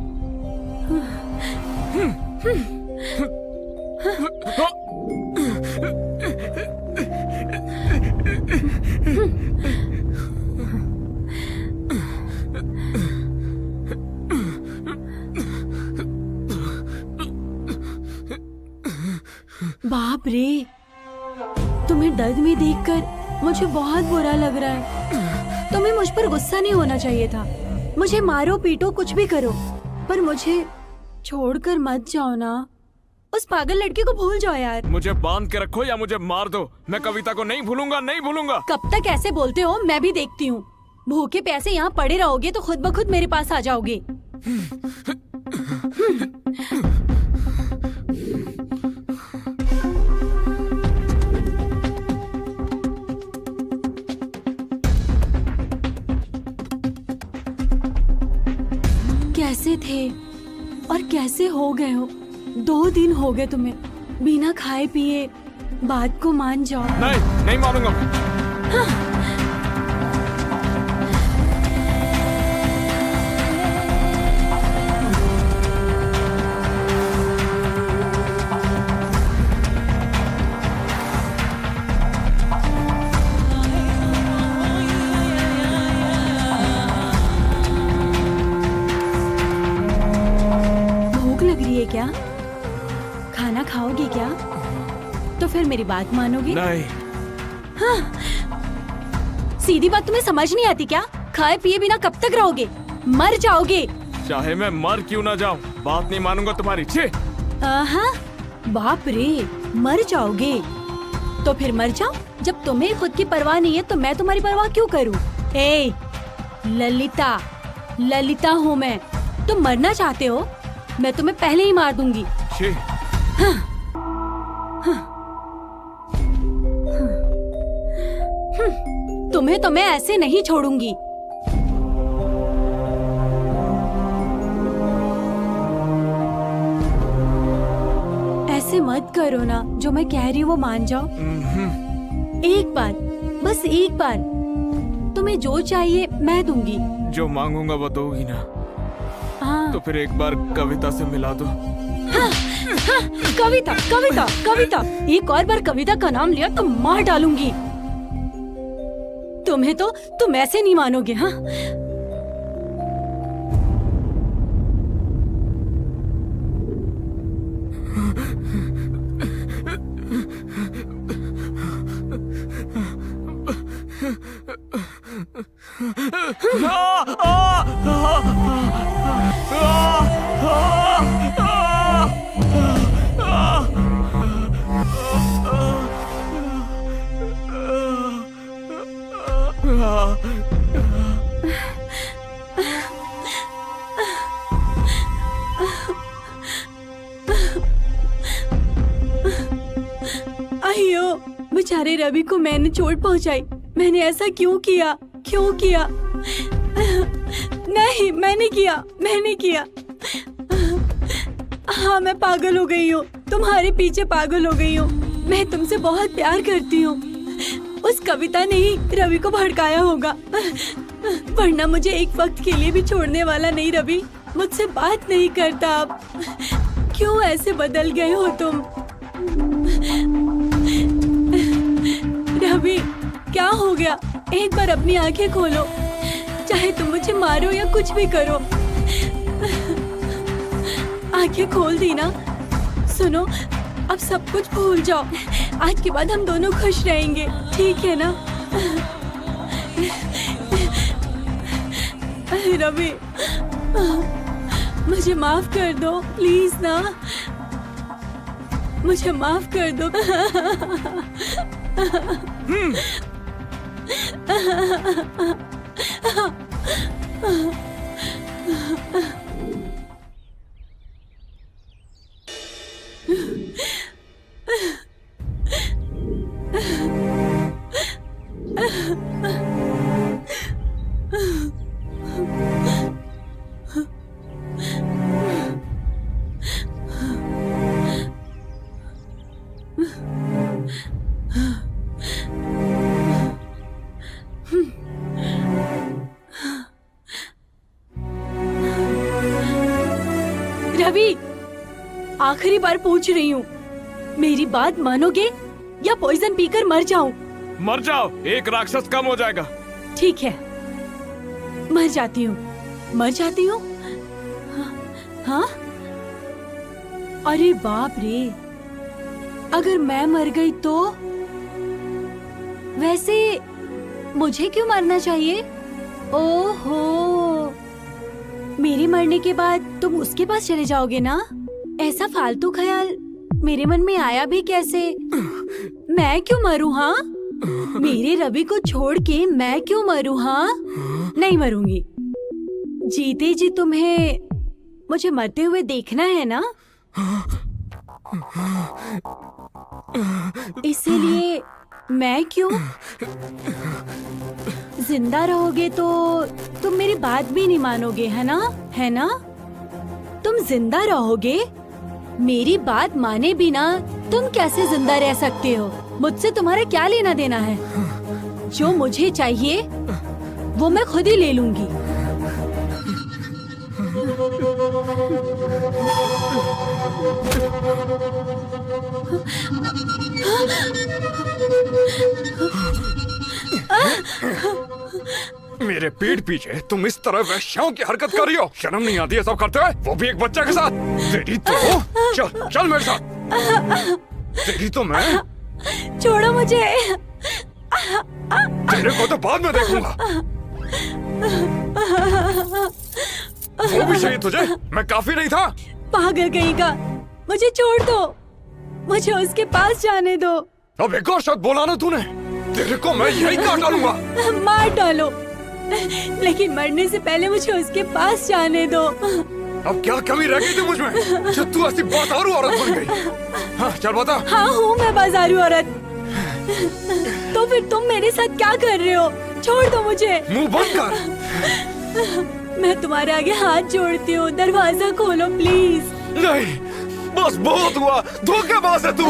बाप रे, तुम्हें दर्द में देखकर मुझे बहुत बुरा लग रहा है। तुम्हें मुझ पर गुस्सा नहीं होना चाहिए था। मुझे मारो पीटो कुछ भी करो, पर मुझे छोड़कर मत जाओ ना। उस पागल लड़के को भूल जाओ यार। मुझे बांध के रखो या मुझे मार दो, मैं कविता को नहीं भूलूंगा, नहीं भूलूंगा। कब तक ऐसे बोलते हो? मैं भी देखती हूँ। भूखे प्यासे यहाँ पड़े रहोगे तो खुद ब खुद मेरे पास आ जाओगे। कैसे थे और कैसे हो गए हो? 2 दिन हो गए तुम्हें, बिना खाए पिए बात को मान जाओ। नहीं मानूंगा मैं। भूख लग रही है क्या? खाना खाओगे क्या? तो फिर मेरी बात मानोगे? नहीं, सीधी बात तुम्हें समझ नहीं आती क्या? खाए पिए बिना कब तक रहोगे? मर जाओगे। चाहे मैं मर क्यों ना जाऊं, बात नहीं मानूंगा तुम्हारी। छे, आहा, बाप रे, मर जाओगे? तो फिर मर जाओ। जब तुम्हें खुद की परवाह नहीं है तो मैं तुम्हारी परवाह क्यों करूं? ए, ललिता हूँ मैं। तुम मरना चाहते हो? मैं तुम्हें पहले ही मार दूंगी। छे। तुम्हें तो मैं ऐसे नहीं छोड़ूंगी। ऐसे मत करो ना, जो मैं कह रही हूँ वो मान जाओ। एक बार, बस एक बार, तुम्हें जो चाहिए मैं दूंगी। जो मांगूंगा वो दोगी ना? हाँ। तो फिर एक बार कविता से मिला दो। कविता, एक और बार कविता का नाम लिया तो मार डालूंगी। तुम्हें तो तुम ऐसे नहीं मानोगे। हाँ, अयो, बेचारे रवि को मैंने चोट पहुंचाई। मैंने ऐसा क्यों किया? नहीं, मैंने किया। हाँ, मैं पागल हो गई हूँ, तुम्हारे पीछे पागल हो गई हूँ। मैं तुमसे बहुत प्यार करती हूँ। उस कविता ने ही रवि को भड़काया होगा, वरना मुझे एक वक्त के लिए भी छोड़ने वाला नहीं। रवि मुझसे बात नहीं करता अब। क्यों ऐसे बदल गए हो तुम? रवि, क्या हो गया? एक बार अपनी आंखें खोलो। चाहे तुम मुझे मारो या कुछ भी करो, आंखें खोल दी ना? सुनो, अब सब कुछ भूल जाओ। आज के बाद हम दोनों खुश रहेंगे, ठीक है ना? रवि, मुझे माफ कर दो प्लीज ना, मुझे माफ कर दो। रवि, आखिरी बार पूछ रही हूँ, मेरी बात मानोगे या पॉइजन पीकर मर जाऊं? मर जाओ, एक राक्षस कम हो जाएगा। ठीक है, मर जाती हूँ। हाँ? अरे बाप रे, अगर मैं मर गई तो? वैसे मुझे क्यों मरना चाहिए? ओहो, मेरे मरने के बाद तुम उसके पास चले जाओगे ना? ऐसा फालतू ख्याल मेरे मन में आया भी कैसे? मैं क्यों मरूं? हाँ, मेरे रवि को छोड़ के मैं क्यों मरूं? हाँ, नहीं मरूंगी। जीते जी तुम्हें मुझे मरते हुए देखना है ना? इसीलिए मैं क्यों? जिंदा रहोगे तो तुम मेरी बात भी नहीं मानोगे, है ना? तुम जिंदा रहोगे? मेरी बात माने बिना तुम कैसे जिंदा रह सकते हो? मुझसे तुम्हारा क्या लेना देना है? जो मुझे चाहिए वो मैं खुद ही ले लूंगी। मेरे पीठ पीछे तुम इस तरह वैश्याओं की हरकत कर रही हो? शर्म नहीं आती है सब करते हुए, वो भी एक बच्चे के साथ? तेरी तो चल चल मेरे साथ। तेरी तो मैं छोड़ो मुझे। तेरे को तो बाद में देखूंगा। वो भी चाहिए तुझे? मैं काफी नहीं था? पागल कहीं का, मुझे छोड़ दो, मुझे उसके पास जाने दो। अब एक और शब्द बोला ना तूने, तेरे को मैं यही काट डालूंगा। मार डालो, लेकिन मरने से पहले मुझे उसके पास जाने दो। अब क्या कमी रह गई थी मुझमें जो तू ऐसी बाजारू औरत बन गई? हाँ चल बता। हाँ हूँ मैं बाजारू औरत। तो फिर तुम मेरे साथ क्या कर रहे हो? छोड़ दो मुझे। मुंह बंद कर। मैं तुम्हारे आगे हाथ जोड़ती हूँ, दरवाजा खोलो प्लीज। नहीं, बस बहुत हुआ, धोखेबाज है तू।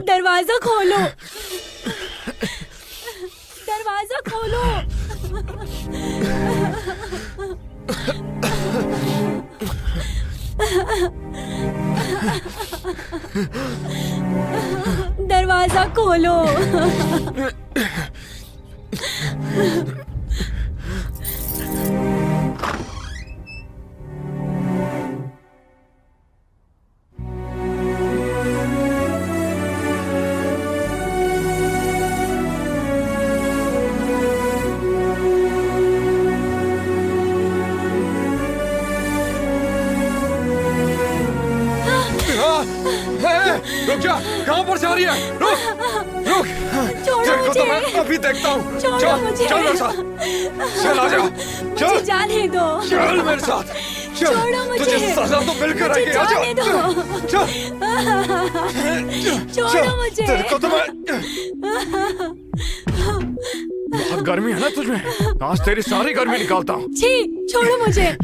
दरवाजा खोलो, दरवाजा खोलो। दरवाजा खोलो। रुक जा, कहाँ पर जा रही है? रुक, रुक। छोड़ो तेरे को तो मुझे। मैं अभी देखता हूँ। छोड़ो चल, मुझे। चल मेरे साथ। चल आजा, मुझे चल, जाने दो। चल मेरे साथ। चल, छोड़ो मुझे। तुझे सजा तो मिलकर मुझे आएगी। आजा, जाने दो। चल, छोड़ो चल। मुझे। तेरे को तो मैं बहुत गर्मी है ना तुझमें? आज तेरी सारी गर्मी निकालता हूँ। छी, छोड़ो मुझे।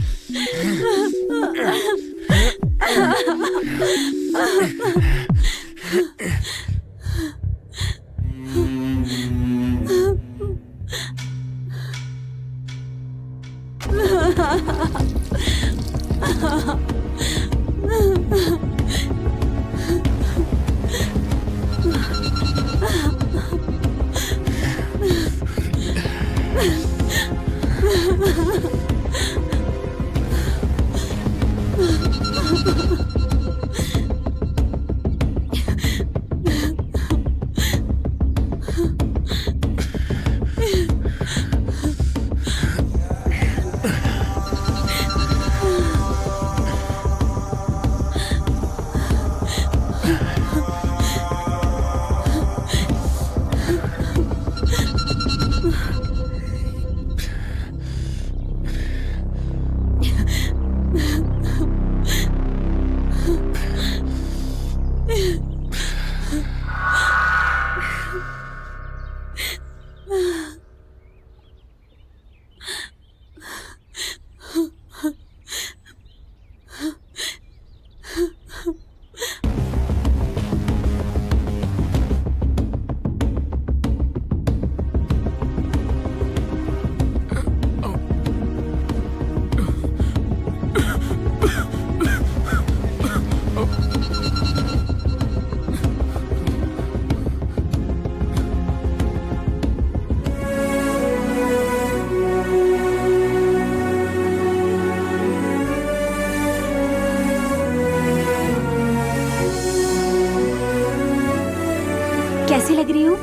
कैसी लग रही हूँ?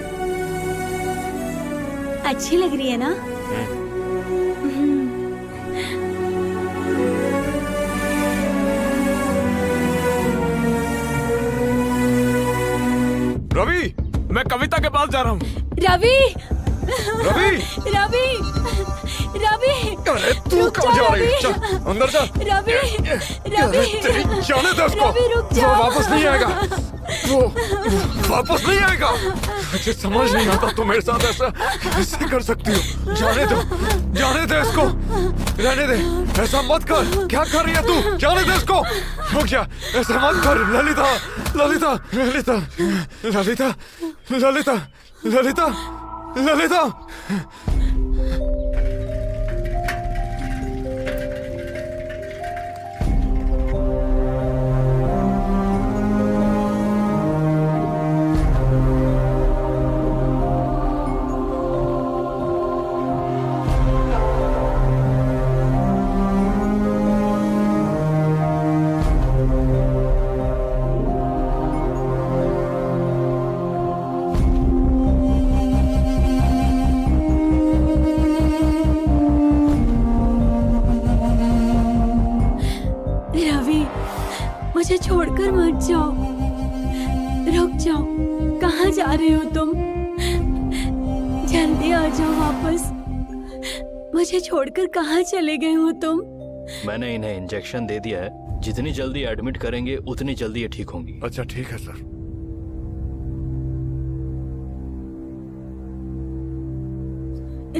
अच्छी लग रही है ना? रवि, मैं कविता के पास जा रहा हूँ। रवि, रवि! रवि रवि अरे तू रुक कहाँ जा, जा रही है? रवि। चल अंदर जा। रवि अरे तेरी जाने दे उसको। रवि, रुक वो जा। वापस नहीं आएगा। वो वापस नहीं आएगा। मुझे समझ नहीं आता तुम मेरे साथ ऐसा कैसे कर सकती हो। जाने दो, जाने दे इसको, रहने दे। ऐसा मत कर। क्या कर रही है तू? जाने दे इसको। रुक जा, ऐसा मत कर। ललिता, ललिता, ललिता, ललिता, ललिता, ललिता, ललिता। रवि मुझे छोड़कर मत जाओ, रुक जाओ। कहाँ जा रहे हो तुम? जल्दी आ जाओ वापस। मुझे छोड़कर कहाँ चले गए हो तुम? मैंने इन्हें इंजेक्शन दे दिया है, जितनी जल्दी एडमिट करेंगे उतनी जल्दी ये ठीक होंगी। अच्छा ठीक है सर।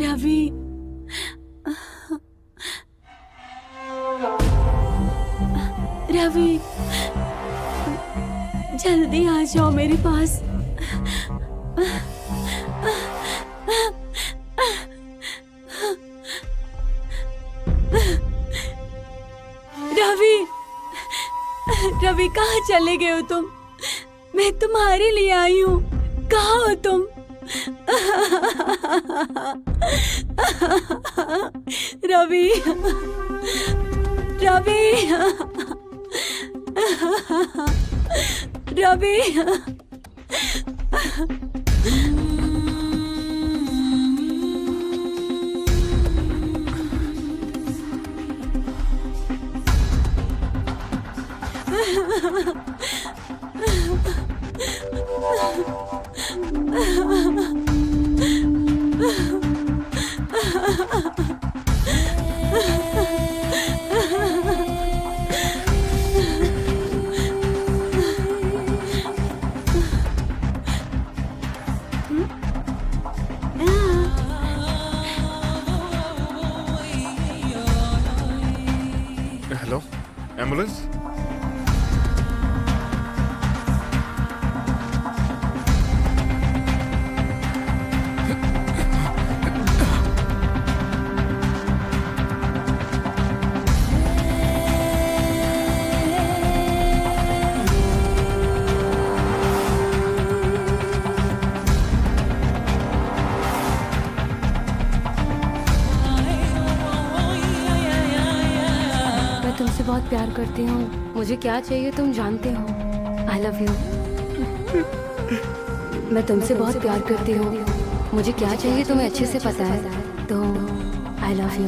रवि रवि जल्दी आ जाओ मेरे पास। रवि रवि कहाँ चले गए हो तुम? मैं तुम्हारे लिए आई हूँ, कहाँ हो तुम? Ravi Ravi Ravi hello, ambulance. मैं तुमसे बहुत प्यार करती हूँ, मुझे क्या चाहिए तुम जानते हो। आई लव यू। मैं तुमसे बहुत प्यार करती हूँ, मुझे क्या चाहिए तुम्हें अच्छे से पता है, तो आई लव यू।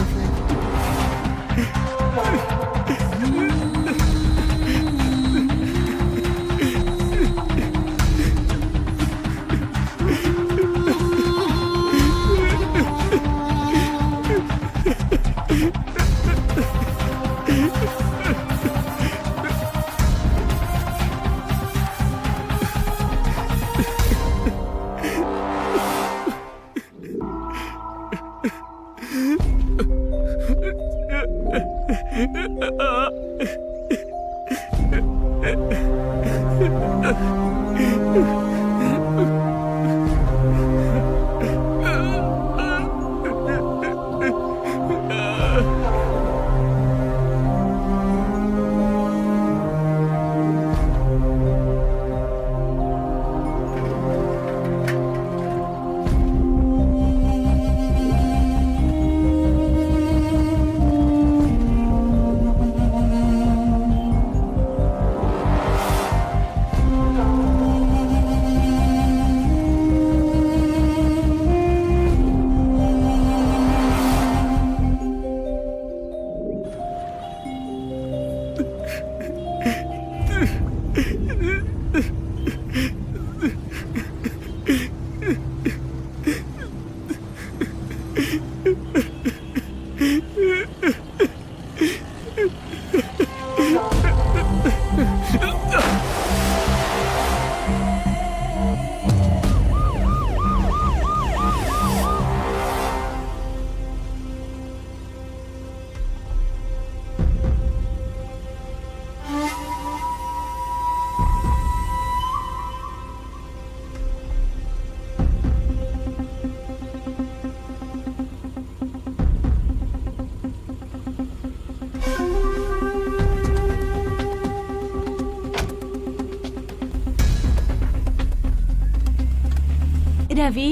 रवि